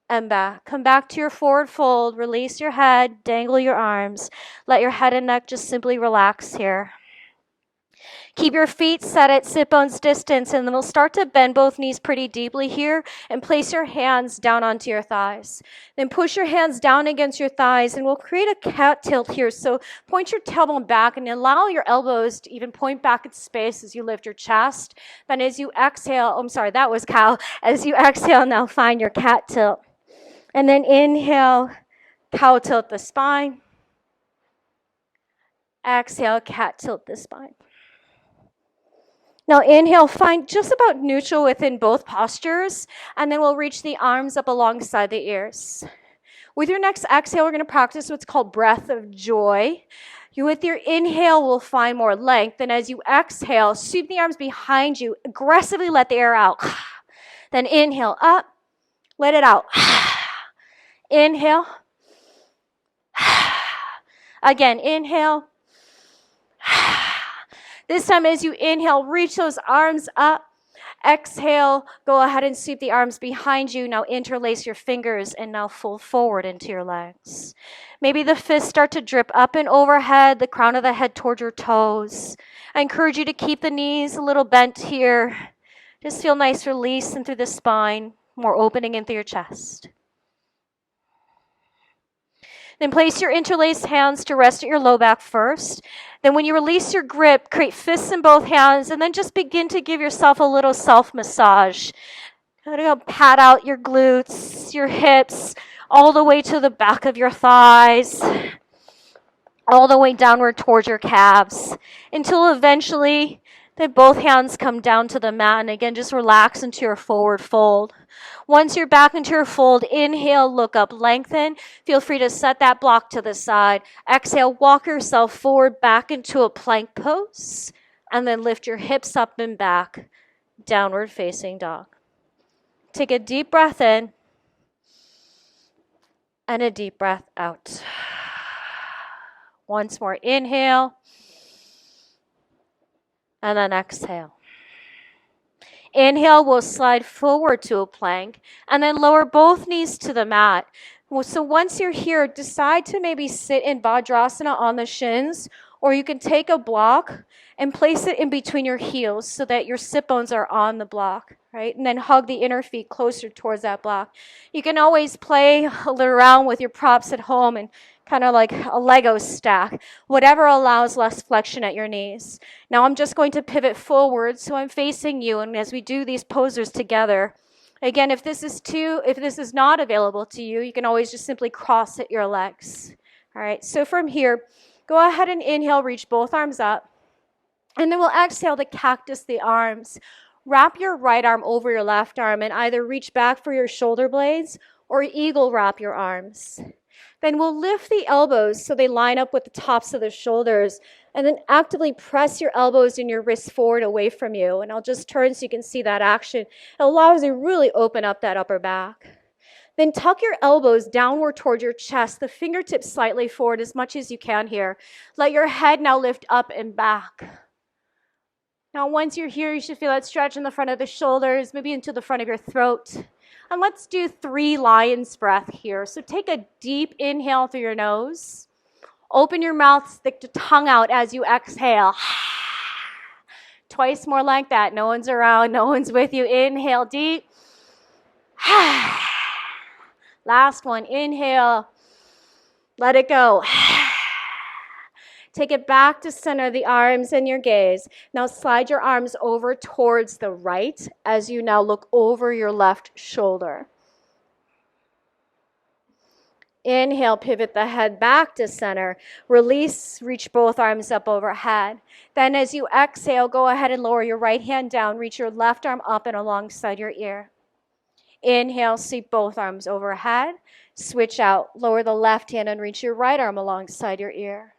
and back. Come back to your forward fold. Release your head. Dangle your arms. Let your head and neck just simply relax here. Keep your feet set at sit bones distance, and then we'll start to bend both knees pretty deeply here and place your hands down onto your thighs. Then push your hands down against your thighs, and we'll create a cat tilt here. So point your tailbone back and allow your elbows to even point back in space as you lift your chest. Then as you exhale, that was cow. As you exhale, now find your cat tilt. And then inhale, cow tilt the spine. Exhale, cat tilt the spine. Now inhale, find just about neutral within both postures, and then we'll reach the arms up alongside the ears. With your next exhale, we're going to practice what's called breath of joy. With your inhale, we'll find more length, and as you exhale, sweep the arms behind you, aggressively let the air out. Then inhale, up, let it out. Inhale. Again, inhale. This time as you inhale, reach those arms up. Exhale, go ahead and sweep the arms behind you. Now interlace your fingers and now fold forward into your legs. Maybe the fists start to drip up and overhead, the crown of the head toward your toes. I encourage you to keep the knees a little bent here. Just feel nice release in through the spine, more opening in through your chest. Then place your interlaced hands to rest at your low back first. Then when you release your grip, create fists in both hands, and then just begin to give yourself a little self-massage. Pat out your glutes, your hips, all the way to the back of your thighs, all the way downward towards your calves, until eventually both hands come down to the mat, and again, just relax into your forward fold. Once you're back into your fold, inhale, look up, lengthen. Feel free to set that block to the side. Exhale, walk yourself forward back into a plank pose, and then lift your hips up and back, downward facing dog. Take a deep breath in, and a deep breath out. Once more, inhale, and then exhale. Inhale, we'll slide forward to a plank and then lower both knees to the mat. So once you're here, decide to maybe sit in Vajrasana on the shins, or you can take a block and place it in between your heels so that your sit bones are on the block, right? And then hug the inner feet closer towards that block. You can always play a little around with your props at home and kind of like a Lego stack, whatever allows less flexion at your knees. Now I'm just going to pivot forward, so I'm facing you, and as we do these poses together, again, if this is not available to you, you can always just simply cross at your legs. All right, so from here, go ahead and inhale, reach both arms up, and then we'll exhale to cactus the arms. Wrap your right arm over your left arm and either reach back for your shoulder blades or eagle wrap your arms. Then we'll lift the elbows so they line up with the tops of the shoulders, and then actively press your elbows and your wrists forward away from you. And I'll just turn so you can see that action. It allows you to really open up that upper back. Then tuck your elbows downward toward your chest, the fingertips slightly forward as much as you can here. Let your head now lift up and back. Now once you're here, you should feel that stretch in the front of the shoulders, maybe into the front of your throat. And let's do 3 lion's breath here. So take a deep inhale through your nose. Open your mouth, stick the tongue out as you exhale. Twice more like that. No one's around, no one's with you. Inhale deep. Last one, inhale. Let it go. Take it back to center the arms and your gaze. Now slide your arms over towards the right as you now look over your left shoulder. Inhale, pivot the head back to center. Release, reach both arms up overhead. Then as you exhale, go ahead and lower your right hand down. Reach your left arm up and alongside your ear. Inhale, sweep both arms overhead. Switch out, lower the left hand and reach your right arm alongside your ear.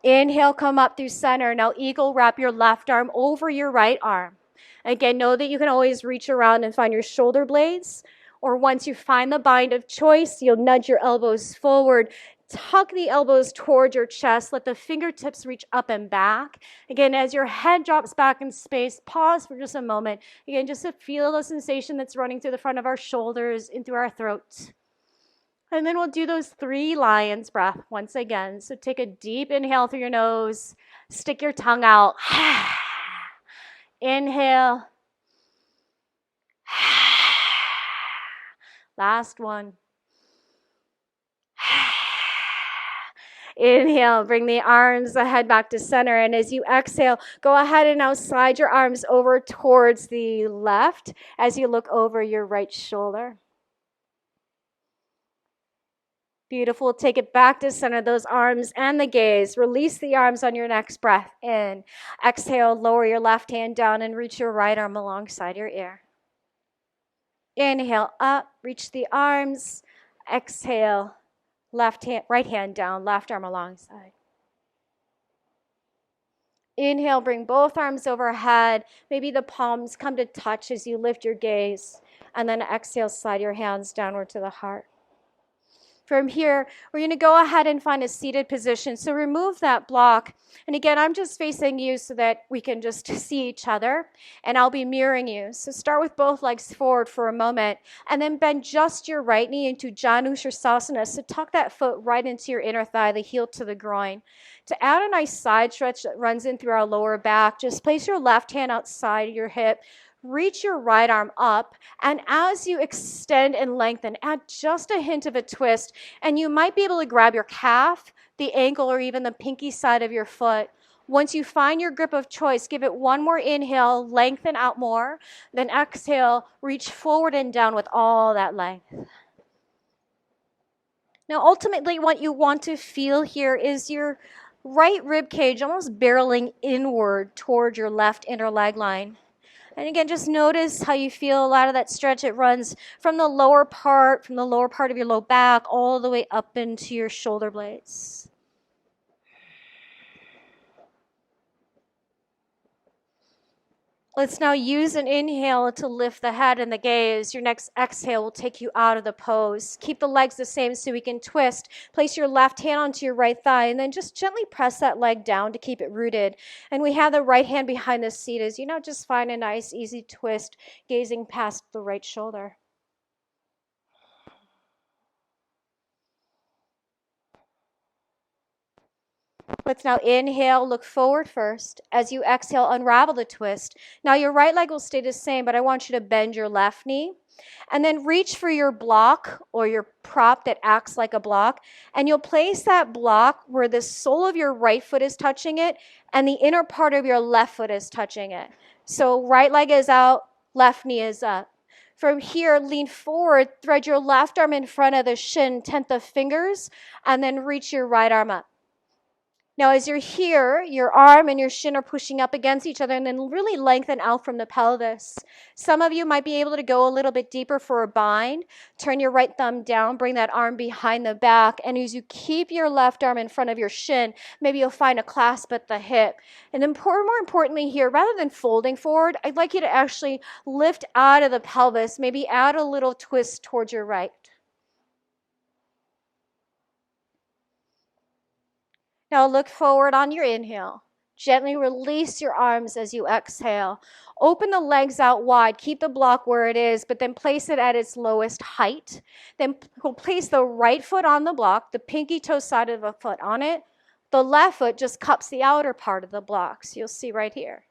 Inhale, come up through center. Now eagle, wrap your left arm over your right arm. Again, know that you can always reach around and find your shoulder blades, or once you find the bind of choice, you'll nudge your elbows forward, tuck the elbows toward your chest, let the fingertips reach up and back. Again, as your head drops back in space, pause for just a moment. Again, just to feel the sensation that's running through the front of our shoulders and through our throat. And then we'll do those 3 lion's breath once again. So take a deep inhale through your nose. Stick your tongue out. Inhale. Last one. Inhale, bring the arms, the head back to center. And as you exhale, go ahead and now slide your arms over towards the left as you look over your right shoulder. Beautiful. Take it back to center, those arms and the gaze. Release the arms on your next breath in. Exhale, lower your left hand down and reach your right arm alongside your ear. Inhale up, reach the arms. Exhale, right hand down, left arm alongside. Inhale, bring both arms overhead. Maybe the palms come to touch as you lift your gaze. And then exhale, slide your hands downward to the heart. From here, we're going to go ahead and find a seated position. So remove that block. And again, I'm just facing you so that we can just see each other. And I'll be mirroring you. So start with both legs forward for a moment. And then bend just your right knee into Janu Sirsasana. So tuck that foot right into your inner thigh, the heel to the groin. To add a nice side stretch that runs in through our lower back, just place your left hand outside your hip. Reach your right arm up, and as you extend and lengthen, add just a hint of a twist, and you might be able to grab your calf, the ankle, or even the pinky side of your foot. Once you find your grip of choice, give it one more inhale, lengthen out more, then exhale, reach forward and down with all that length. Now, ultimately, what you want to feel here is your right rib cage almost barreling inward toward your left inner leg line. And again, just notice how you feel a lot of that stretch. It runs from the lower part of your low back, all the way up into your shoulder blades. Let's now use an inhale to lift the head and the gaze. Your next exhale will take you out of the pose. Keep the legs the same so we can twist. Place your left hand onto your right thigh and then just gently press that leg down to keep it rooted. And we have the right hand behind the seat as you now just find a nice easy twist, gazing past the right shoulder. Let's now inhale, look forward first. As you exhale, unravel the twist. Now your right leg will stay the same, but I want you to bend your left knee. And then reach for your block or your prop that acts like a block. And you'll place that block where the sole of your right foot is touching it and the inner part of your left foot is touching it. So right leg is out, left knee is up. From here, lean forward, thread your left arm in front of the shin, tent the fingers, and then reach your right arm up. Now, as you're here, your arm and your shin are pushing up against each other and then really lengthen out from the pelvis. Some of you might be able to go a little bit deeper for a bind. Turn your right thumb down, bring that arm behind the back, and as you keep your left arm in front of your shin, maybe you'll find a clasp at the hip. And more importantly here, rather than folding forward, I'd like you to actually lift out of the pelvis, maybe add a little twist towards your right. Now look forward on your inhale. Gently release your arms as you exhale. Open the legs out wide. Keep the block where it is, but then place it at its lowest height. Then we'll place the right foot on the block, the pinky toe side of the foot on it. The left foot just cups the outer part of the block. So you'll see right here.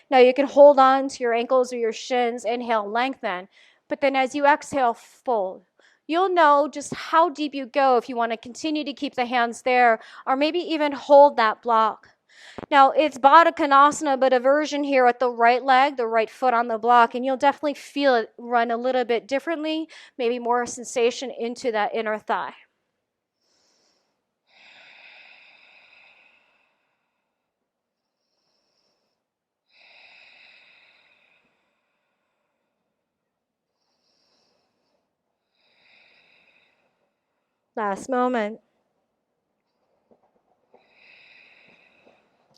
Now you can hold on to your ankles or your shins. Inhale, lengthen. But then as you exhale, fold. You'll know just how deep you go if you want to continue to keep the hands there or maybe even hold that block. Now, it's Baddha Konasana, but a version here with the right leg, the right foot on the block, and you'll definitely feel it run a little bit differently, maybe more sensation into that inner thigh. Last moment.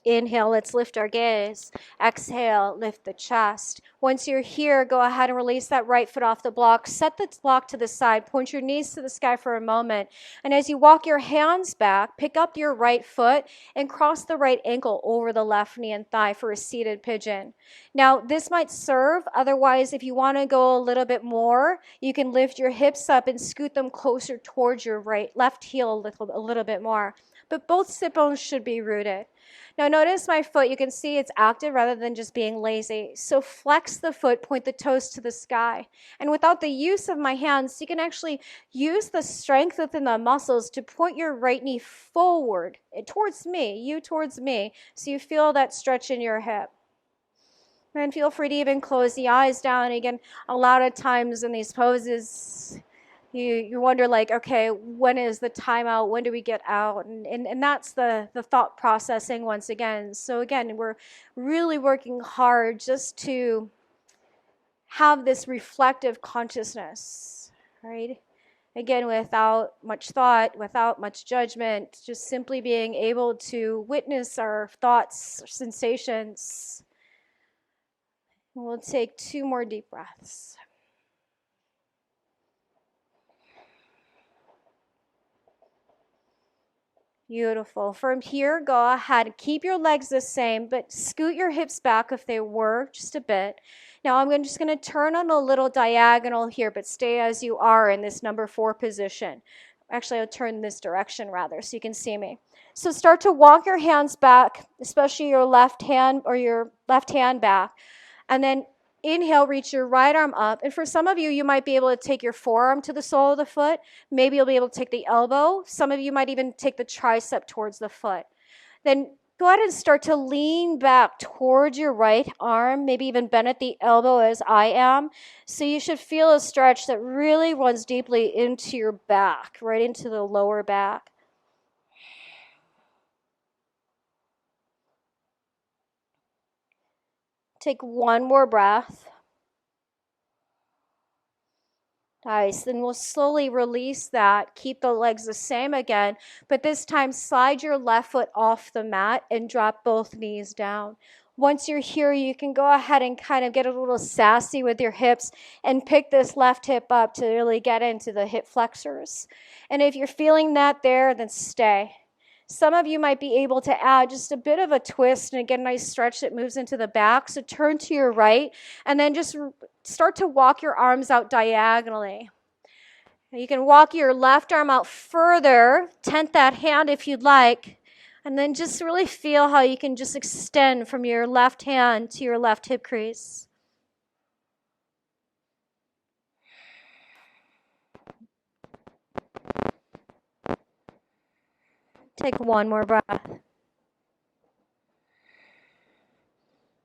Inhale, let's lift our gaze. Exhale, lift the chest. Once you're here, go ahead and release that right foot off the block. Set the block to the side. Point your knees to the sky for a moment. And as you walk your hands back, pick up your right foot and cross the right ankle over the left knee and thigh for a seated pigeon. Now, this might serve. Otherwise, if you want to go a little bit more, you can lift your hips up and scoot them closer towards your left heel a little bit more. But both sit bones should be rooted. Now notice my foot, you can see it's active rather than just being lazy. So flex the foot, point the toes to the sky. And without the use of my hands, you can actually use the strength within the muscles to point your right knee forward, towards me, you towards me, so you feel that stretch in your hip. And feel free to even close the eyes down. Again, a lot of times in these poses, you wonder, like, okay, when is the timeout? When do we get out? And that's the thought processing once again. So again, we're really working hard just to have this reflective consciousness, right? Again, without much thought, without much judgment, just simply being able to witness our thoughts, sensations. We'll take 2 more deep breaths. Beautiful. From here, go ahead. Keep your legs the same, but scoot your hips back if they were, just a bit. Now I'm just going to turn on a little diagonal here, but stay as you are in this number 4 position. Actually, I'll turn this direction rather so you can see me. So start to walk your hands back, especially your left hand back. And then inhale, reach your right arm up. And for some of you, you might be able to take your forearm to the sole of the foot. Maybe you'll be able to take the elbow. Some of you might even take the tricep towards the foot. Then go ahead and start to lean back towards your right arm, maybe even bend at the elbow as I am. So you should feel a stretch that really runs deeply into your back, right into the lower back. Take 1 more breath. Nice. Then we'll slowly release that. Keep the legs the same again, but this time slide your left foot off the mat and drop both knees down. Once you're here, you can go ahead and kind of get a little sassy with your hips and pick this left hip up to really get into the hip flexors. And if you're feeling that there, then stay. Some of you might be able to add just a bit of a twist and get a nice stretch that moves into the back. So turn to your right and then just start to walk your arms out diagonally. You can walk your left arm out further, tent that hand if you'd like, and then just really feel how you can just extend from your left hand to your left hip crease. Take 1 more breath.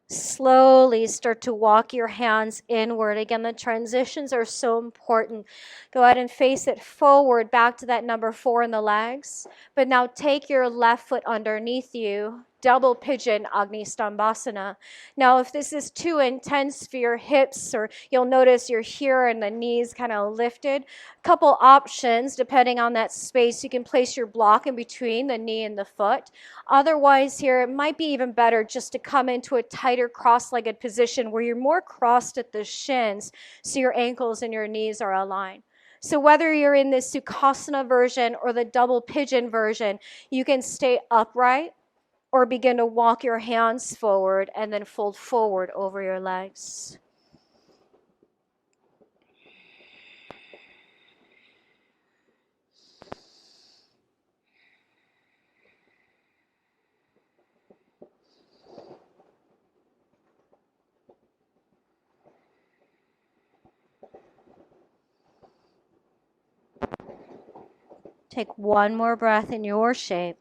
Slowly start to walk your hands inward. Again, the transitions are so important. Go ahead and face it forward back to that number 4 in the legs. But now take your left foot underneath you. Double pigeon, Agni Stambhasana. Now, if this is too intense for your hips, or you'll notice you're here and the knees kind of lifted, a couple options depending on that space. You can place your block in between the knee and the foot. Otherwise, here it might be even better just to come into a tighter cross-legged position where you're more crossed at the shins, so your ankles and your knees are aligned. So whether you're in this Sukhasana version or the double pigeon version, you can stay upright or begin to walk your hands forward and then fold forward over your legs. Take 1 more breath in your shape.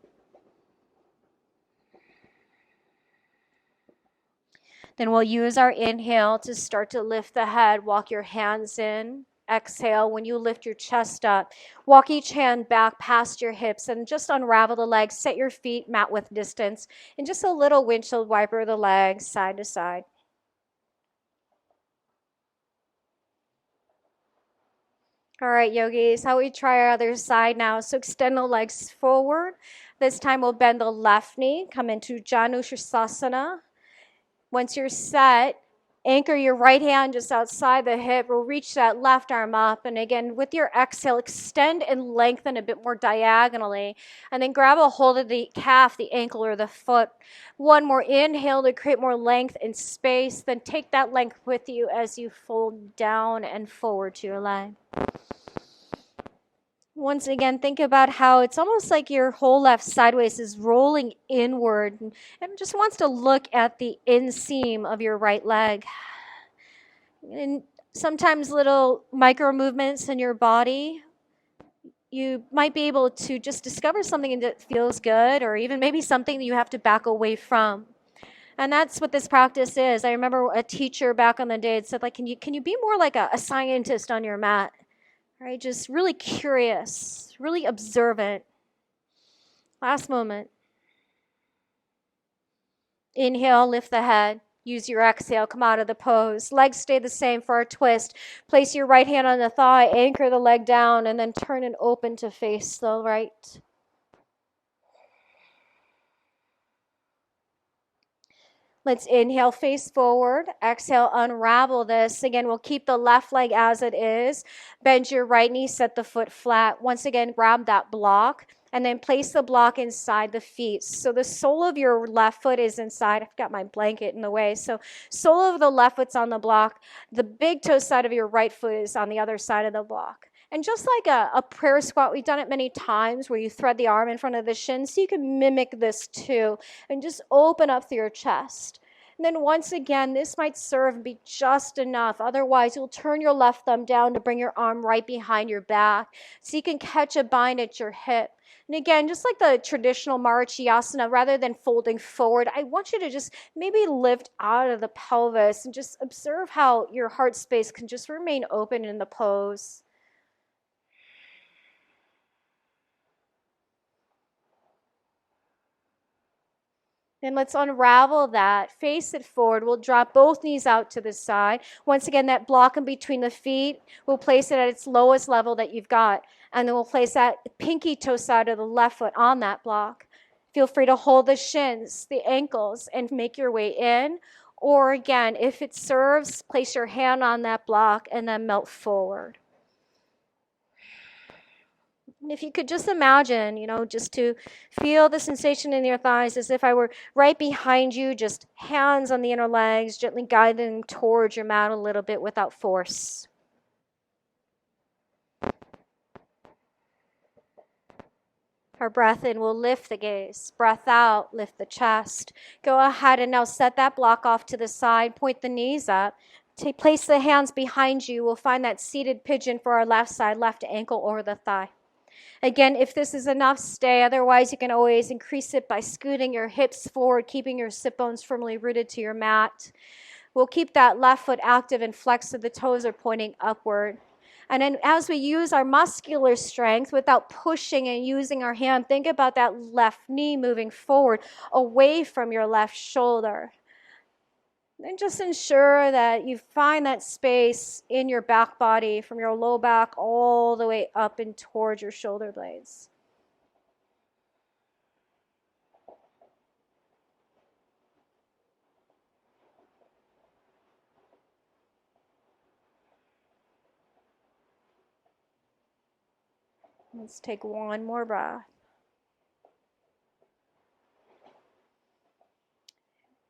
Then we'll use our inhale to start to lift the head. Walk your hands in. Exhale. When you lift your chest up, walk each hand back past your hips and just unravel the legs. Set your feet mat width distance and just a little windshield wiper the legs side to side. All right, yogis, how we try our other side now. So extend the legs forward. This time we'll bend the left knee, come into Janushirasana. Once you're set, anchor your right hand just outside the hip. We'll reach that left arm up. And again, with your exhale, extend and lengthen a bit more diagonally. And then grab a hold of the calf, the ankle, or the foot. One more inhale to create more length and space. Then take that length with you as you fold down and forward to your leg. Once again, think about how it's almost like your whole left sideways is rolling inward and just wants to look at the inseam of your right leg. And sometimes little micro movements in your body, you might be able to just discover something that feels good, or even maybe something that you have to back away from. And that's what this practice is. I remember a teacher back in the day had said, like, can you be more like a scientist on your mat? Right, just really curious, really observant. Last moment. Inhale, lift the head. Use your exhale, come out of the pose. Legs stay the same for our twist. Place your right hand on the thigh, anchor the leg down, and then turn and open to face the right. Let's inhale, face forward. Exhale, unravel this. Again, we'll keep the left leg as it is. Bend your right knee, set the foot flat. Once again, grab that block and then place the block inside the feet. So the sole of your left foot is inside. I've got my blanket in the way. So sole of the left foot's on the block. The big toe side of your right foot is on the other side of the block. And just like a prayer squat, we've done it many times where you thread the arm in front of the shin, so you can mimic this too. And just open up through your chest. And then once again, this might serve and be just enough. Otherwise, you'll turn your left thumb down to bring your arm right behind your back, so you can catch a bind at your hip. And again, just like the traditional Marichyasana, rather than folding forward, I want you to just maybe lift out of the pelvis and just observe how your heart space can just remain open in the pose. Then let's unravel that, face it forward. We'll drop both knees out to the side. Once again, that block in between the feet, we'll place it at its lowest level that you've got. And then we'll place that pinky toe side of the left foot on that block. Feel free to hold the shins, the ankles, and make your way in. Or again, if it serves, place your hand on that block and then melt forward. And if you could just imagine, just to feel the sensation in your thighs as if I were right behind you, just hands on the inner legs, gently guiding towards your mat a little bit without force. Our breath in will lift the gaze. Breath out, lift the chest. Go ahead and now set that block off to the side. Point the knees up. Place the hands behind you. We'll find that seated pigeon for our left side, left ankle over the thigh. Again, if this is enough, stay. Otherwise, you can always increase it by scooting your hips forward, keeping your sit bones firmly rooted to your mat. We'll keep that left foot active and flexed so the toes are pointing upward. And then as we use our muscular strength without pushing and using our hand, think about that left knee moving forward away from your left shoulder. And just ensure that you find that space in your back body from your low back all the way up and towards your shoulder blades. Let's take one more breath.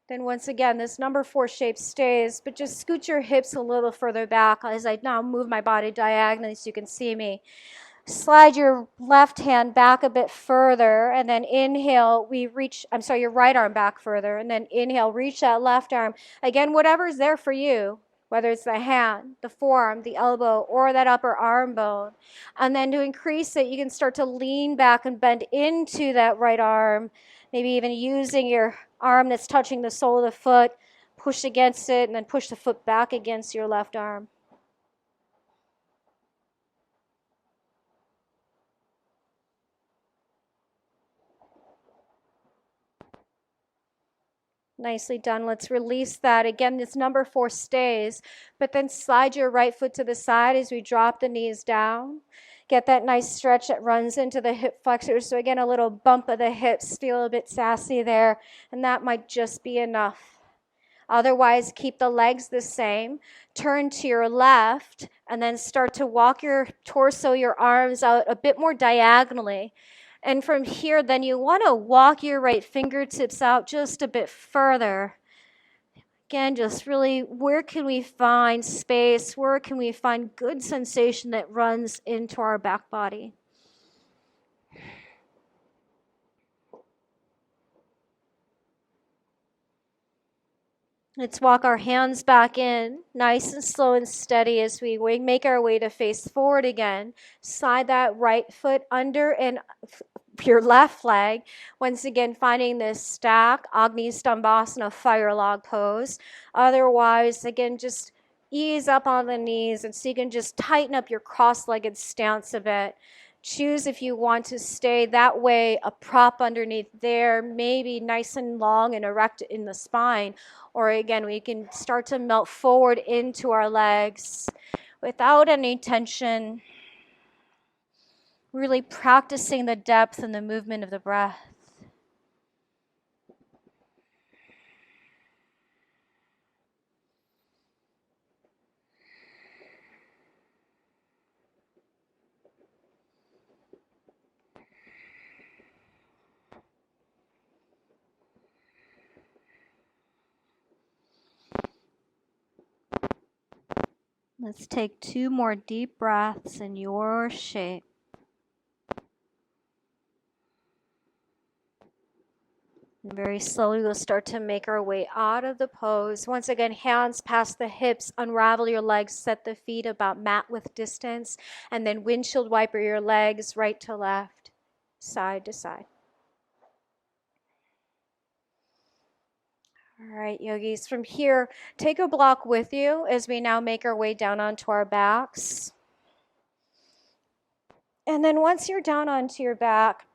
Then once again, this number 4 shape stays, but just scoot your hips a little further back as I now move my body diagonally so you can see me. Slide your left hand back a bit further, and then inhale, your right arm back further, and then inhale, reach that left arm. Again, whatever's there for you, whether it's the hand, the forearm, the elbow, or that upper arm bone. And then to increase it, you can start to lean back and bend into that right arm, maybe even using your arm that's touching the sole of the foot, push against it, and then push the foot back against your left arm. Nicely done. Let's release that. Again, this number 4 stays, but then slide your right foot to the side as we drop the knees down. Get that nice stretch that runs into the hip flexors. So again, a little bump of the hips, feel a bit sassy there, and that might just be enough. Otherwise, keep the legs the same. Turn to your left, and then start to walk your torso, your arms out a bit more diagonally. And from here, then you want to walk your right fingertips out just a bit further. Again, just really, where can we find space? Where can we find good sensation that runs into our back body? Let's walk our hands back in, nice and slow and steady as we make our way to face forward again. Slide that right foot under and your left leg. Once again, finding this stack, Agni Stambhasana, fire log pose. Otherwise, again, just ease up on the knees, and so you can just tighten up your cross-legged stance a bit. Choose if you want to stay that way, a prop underneath there, maybe nice and long and erect in the spine. Or again, we can start to melt forward into our legs without any tension. Really practicing the depth and the movement of the breath. Let's take 2 more deep breaths in your shape. And very slowly we'll start to make our way out of the pose. Once again, hands past the hips, unravel your legs, set the feet about mat width distance, and then windshield wiper your legs right to left, side to side. All right, yogis, from here, take a block with you as we now make our way down onto our backs. And then once you're down onto your back,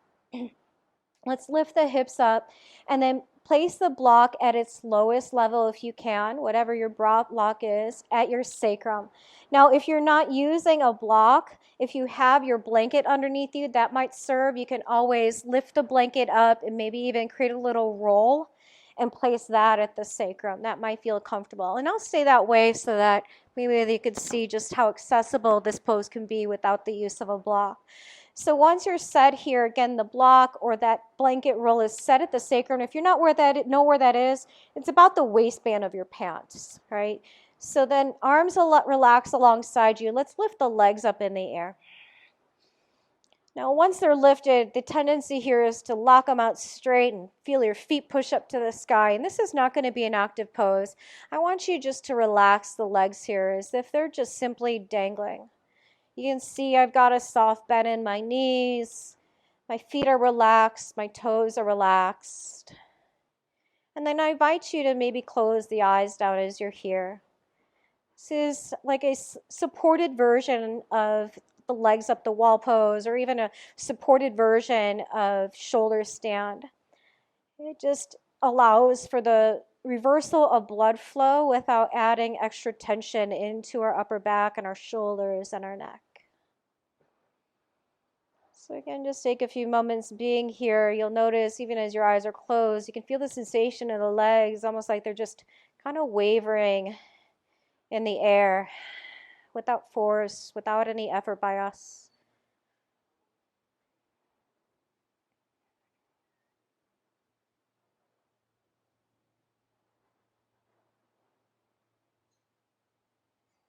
let's lift the hips up and then place the block at its lowest level if you can, whatever your block is, at your sacrum. Now, if you're not using a block, if you have your blanket underneath you, that might serve. You can always lift the blanket up and maybe even create a little roll and place that at the sacrum. That might feel comfortable. And I'll stay that way so that maybe you could see just how accessible this pose can be without the use of a block. So once you're set here, again, the block or that blanket roll is set at the sacrum. If you're not know where that is, it's about the waistband of your pants, right? So then arms relax alongside you. Let's lift the legs up in the air. Now, once they're lifted, the tendency here is to lock them out straight and feel your feet push up to the sky. And this is not going to be an active pose. I want you just to relax the legs here as if they're just simply dangling. You can see I've got a soft bend in my knees. My feet are relaxed. My toes are relaxed. And then I invite you to maybe close the eyes down as you're here. This is like a supported version of the legs up the wall pose, or even a supported version of shoulder stand. It just allows for the reversal of blood flow without adding extra tension into our upper back and our shoulders and our neck. So again, just take a few moments being here. You'll notice even as your eyes are closed, you can feel the sensation in the legs, almost like they're just kind of wavering in the air without force, without any effort by us.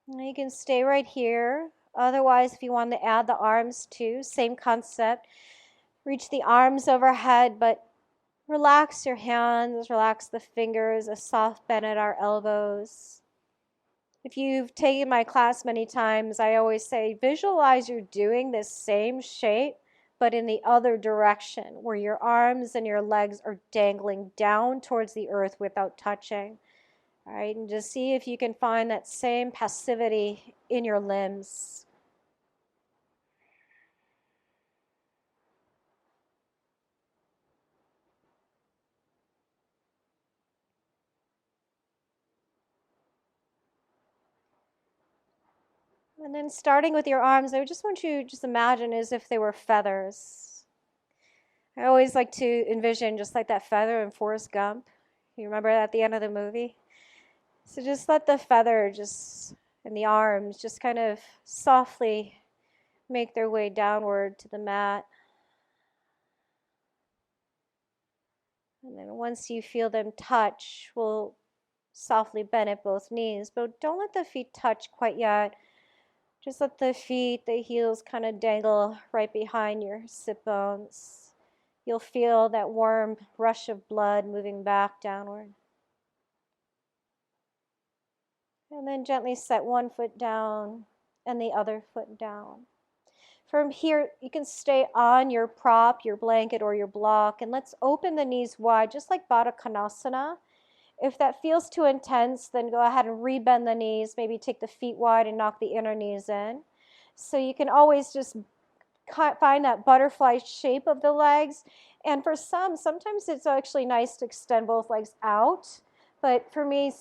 And you can stay right here. Otherwise, if you want to add the arms too, same concept. Reach the arms overhead, but relax your hands, relax the fingers, a soft bend at our elbows. If you've taken my class many times, I always say, visualize you're doing this same shape, but in the other direction, where your arms and your legs are dangling down towards the earth without touching. All right, and just see if you can find that same passivity in your limbs. And then starting with your arms, I just want you to just imagine as if they were feathers. I always like to envision just like that feather in Forrest Gump. You remember that at the end of the movie? So just let the feather just in the arms just kind of softly make their way downward to the mat. And then once you feel them touch, we'll softly bend at both knees, but don't let the feet touch quite yet. Just let the feet, the heels kind of dangle right behind your sit bones. You'll feel that warm rush of blood moving back downward. And then gently set one foot down and the other foot down. From here, you can stay on your prop, your blanket, or your block, and let's open the knees wide, just like Baddha Konasana. If that feels too intense, then go ahead and rebend the knees, maybe take the feet wide and knock the inner knees in. So you can always just find that butterfly shape of the legs. And for sometimes it's actually nice to extend both legs out. But for me,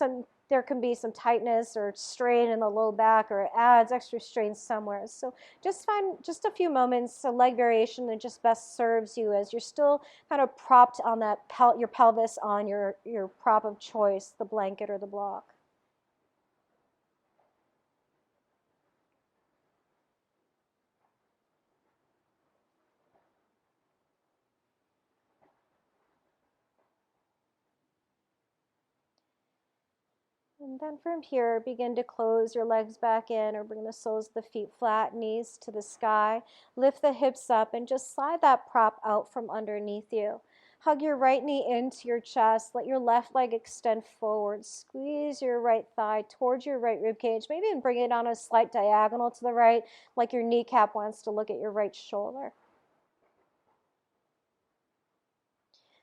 there can be some tightness or strain in the low back, or it adds extra strain somewhere. So just find just a few moments, a leg variation that just best serves you as you're still kind of propped on that your pelvis on your prop of choice, the blanket or the block. And then from here, begin to close your legs back in or bring the soles of the feet flat, knees to the sky. Lift the hips up and just slide that prop out from underneath you. Hug your right knee into your chest. Let your left leg extend forward. Squeeze your right thigh towards your right rib cage. Maybe even bring it on a slight diagonal to the right, like your kneecap wants to look at your right shoulder.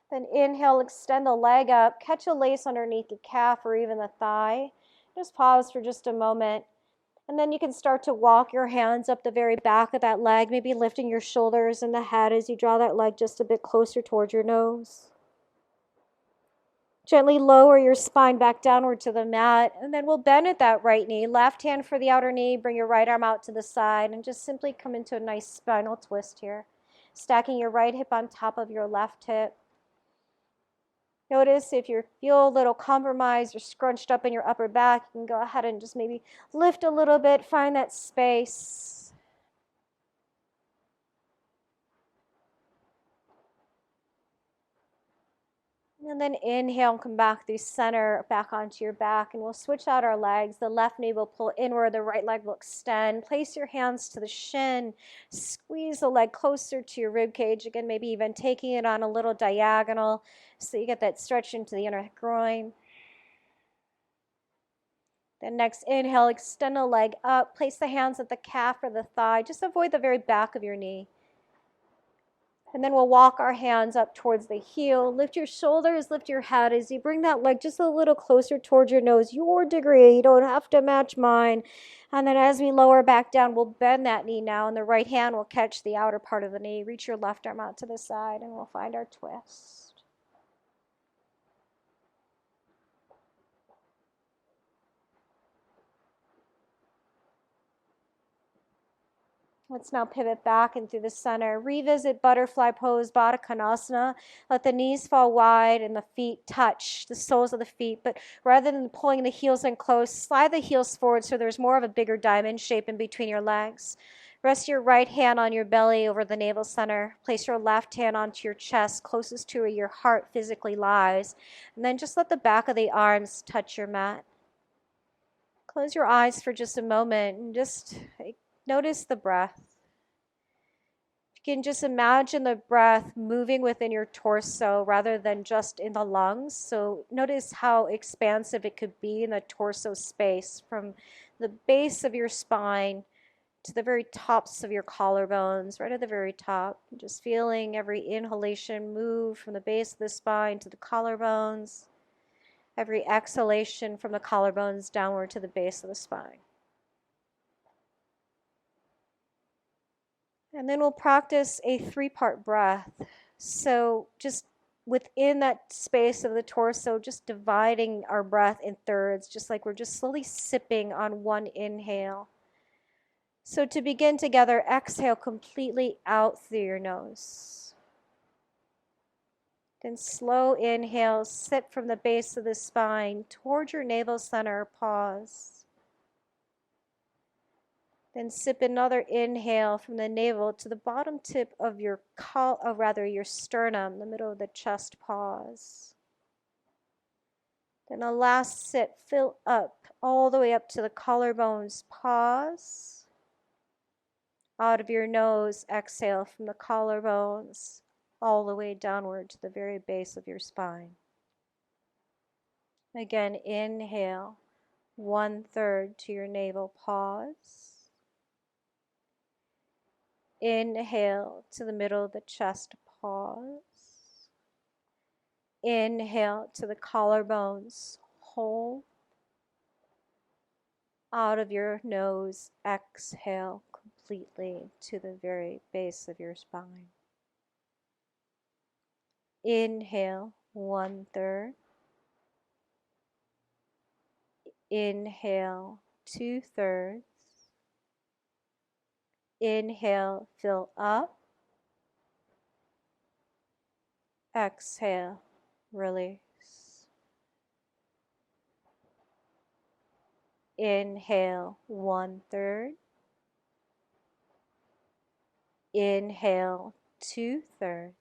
Then inhale, extend the leg up, catch a lace underneath the calf or even the thigh. Just pause for just a moment. And then you can start to walk your hands up the very back of that leg, maybe lifting your shoulders and the head as you draw that leg just a bit closer towards your nose. Gently lower your spine back downward to the mat, and then we'll bend at that right knee. Left hand for the outer knee, bring your right arm out to the side, and just simply come into a nice spinal twist here. Stacking your right hip on top of your left hip. Notice if you feel a little compromised or scrunched up in your upper back, you can go ahead and just maybe lift a little bit, find that space. And then inhale, come back through center, back onto your back, and we'll switch out our legs. The left knee will pull inward, the right leg will extend. Place your hands to the shin, squeeze the leg closer to your rib cage. Again, maybe even taking it on a little diagonal so you get that stretch into the inner groin. Then next inhale, extend the leg up, place the hands at the calf or the thigh. Just avoid the very back of your knee. And then we'll walk our hands up towards the heel. Lift your shoulders, lift your head as you bring that leg just a little closer towards your nose. Your degree, you don't have to match mine. And then as we lower back down, we'll bend that knee now, and the right hand will catch the outer part of the knee. Reach your left arm out to the side, and we'll find our twist. Let's now pivot back and through the center. Revisit butterfly pose, Baddha Konasana. Let the knees fall wide and the feet touch the soles of the feet. But rather than pulling the heels in close, slide the heels forward so there's more of a bigger diamond shape in between your legs. Rest your right hand on your belly over the navel center. Place your left hand onto your chest, closest to where your heart physically lies. And then just let the back of the arms touch your mat. Close your eyes for just a moment and just notice the breath. You can just imagine the breath moving within your torso rather than just in the lungs. So notice how expansive it could be in the torso space from the base of your spine to the very tops of your collarbones, right at the very top. Just feeling every inhalation move from the base of the spine to the collarbones. Every exhalation from the collarbones downward to the base of the spine. And then we'll practice a 3-part breath. So just within that space of the torso, just dividing our breath in thirds, just like we're just slowly sipping on one inhale. So to begin together, exhale completely out through your nose. Then slow inhale, sit from the base of the spine toward your navel center, pause. Then sip another inhale from the navel to the bottom tip of your your sternum, the middle of the chest, pause. Then a last sip, fill up all the way up to the collarbones, pause. Out of your nose, exhale from the collarbones all the way downward to the very base of your spine. Again, inhale, 1/3 to your navel, pause. Inhale to the middle of the chest, pause. Inhale to the collarbones, hold. Out of your nose, exhale completely to the very base of your spine. Inhale, 1/3. Inhale, 2/3. Inhale, fill up. Exhale, release. Inhale, 1/3. Inhale, 2/3.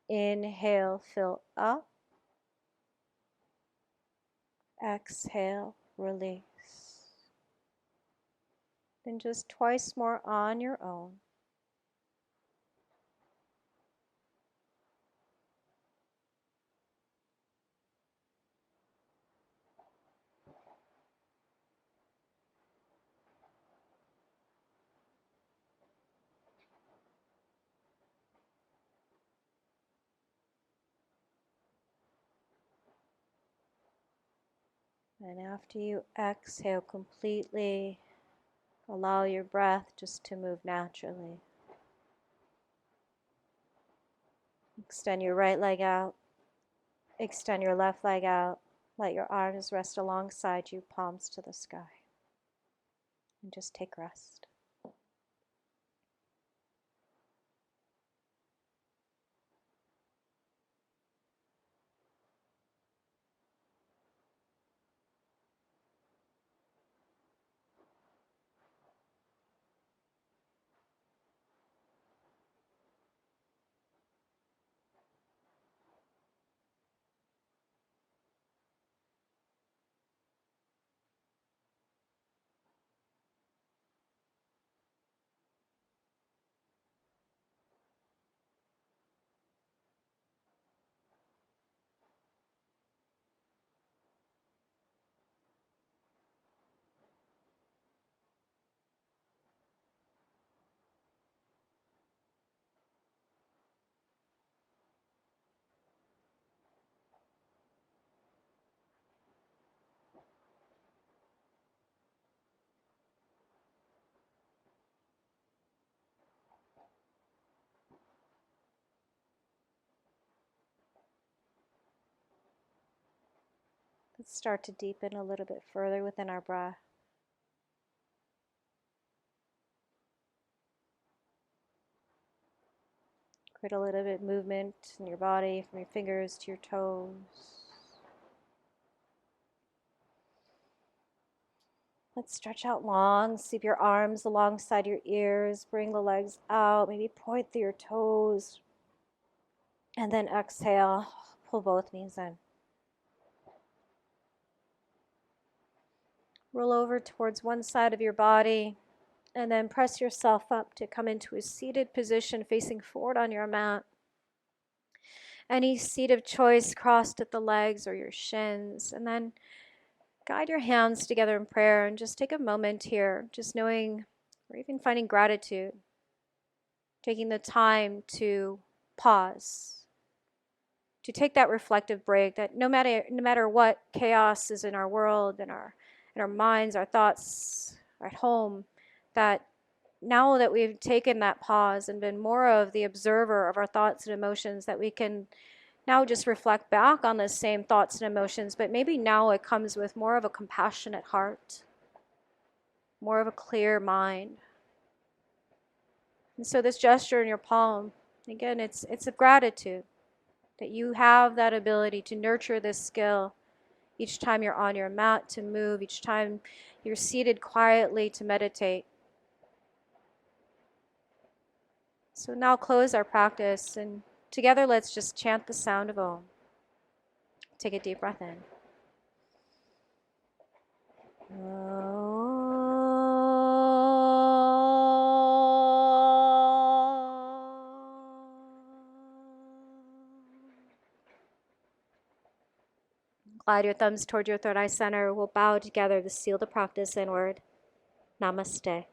Inhale, fill up. Exhale, release. Then just twice more on your own. And after you exhale completely, allow your breath just to move naturally. Extend your right leg out. Extend your left leg out. Let your arms rest alongside you, palms to the sky. And just take rest. Let's start to deepen a little bit further within our breath. Create a little bit of movement in your body from your fingers to your toes. Let's stretch out long. Sweep your arms alongside your ears. Bring the legs out. Maybe point through your toes. And then exhale. Pull both knees in. Roll over towards one side of your body. And then press yourself up to come into a seated position facing forward on your mat. Any seat of choice crossed at the legs or your shins. And then guide your hands together in prayer and just take a moment here, just knowing or even finding gratitude. Taking the time to pause, to take that reflective break, that no matter what chaos is in our world, in our minds, our thoughts, our at home, that now that we've taken that pause and been more of the observer of our thoughts and emotions, that we can now just reflect back on the same thoughts and emotions, but maybe now it comes with more of a compassionate heart. more of a clear mind. And so this gesture in your palm, again, it's a gratitude that you have that ability to nurture this skill each time you're on your mat to move, each time you're seated quietly to meditate. So now close our practice, and together let's just chant the sound of Om. Take a deep breath in. Glide your thumbs toward your third eye center. We'll bow together to seal the practice inward. Namaste.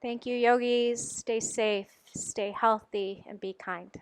Thank you, yogis. Stay safe, stay healthy, and be kind.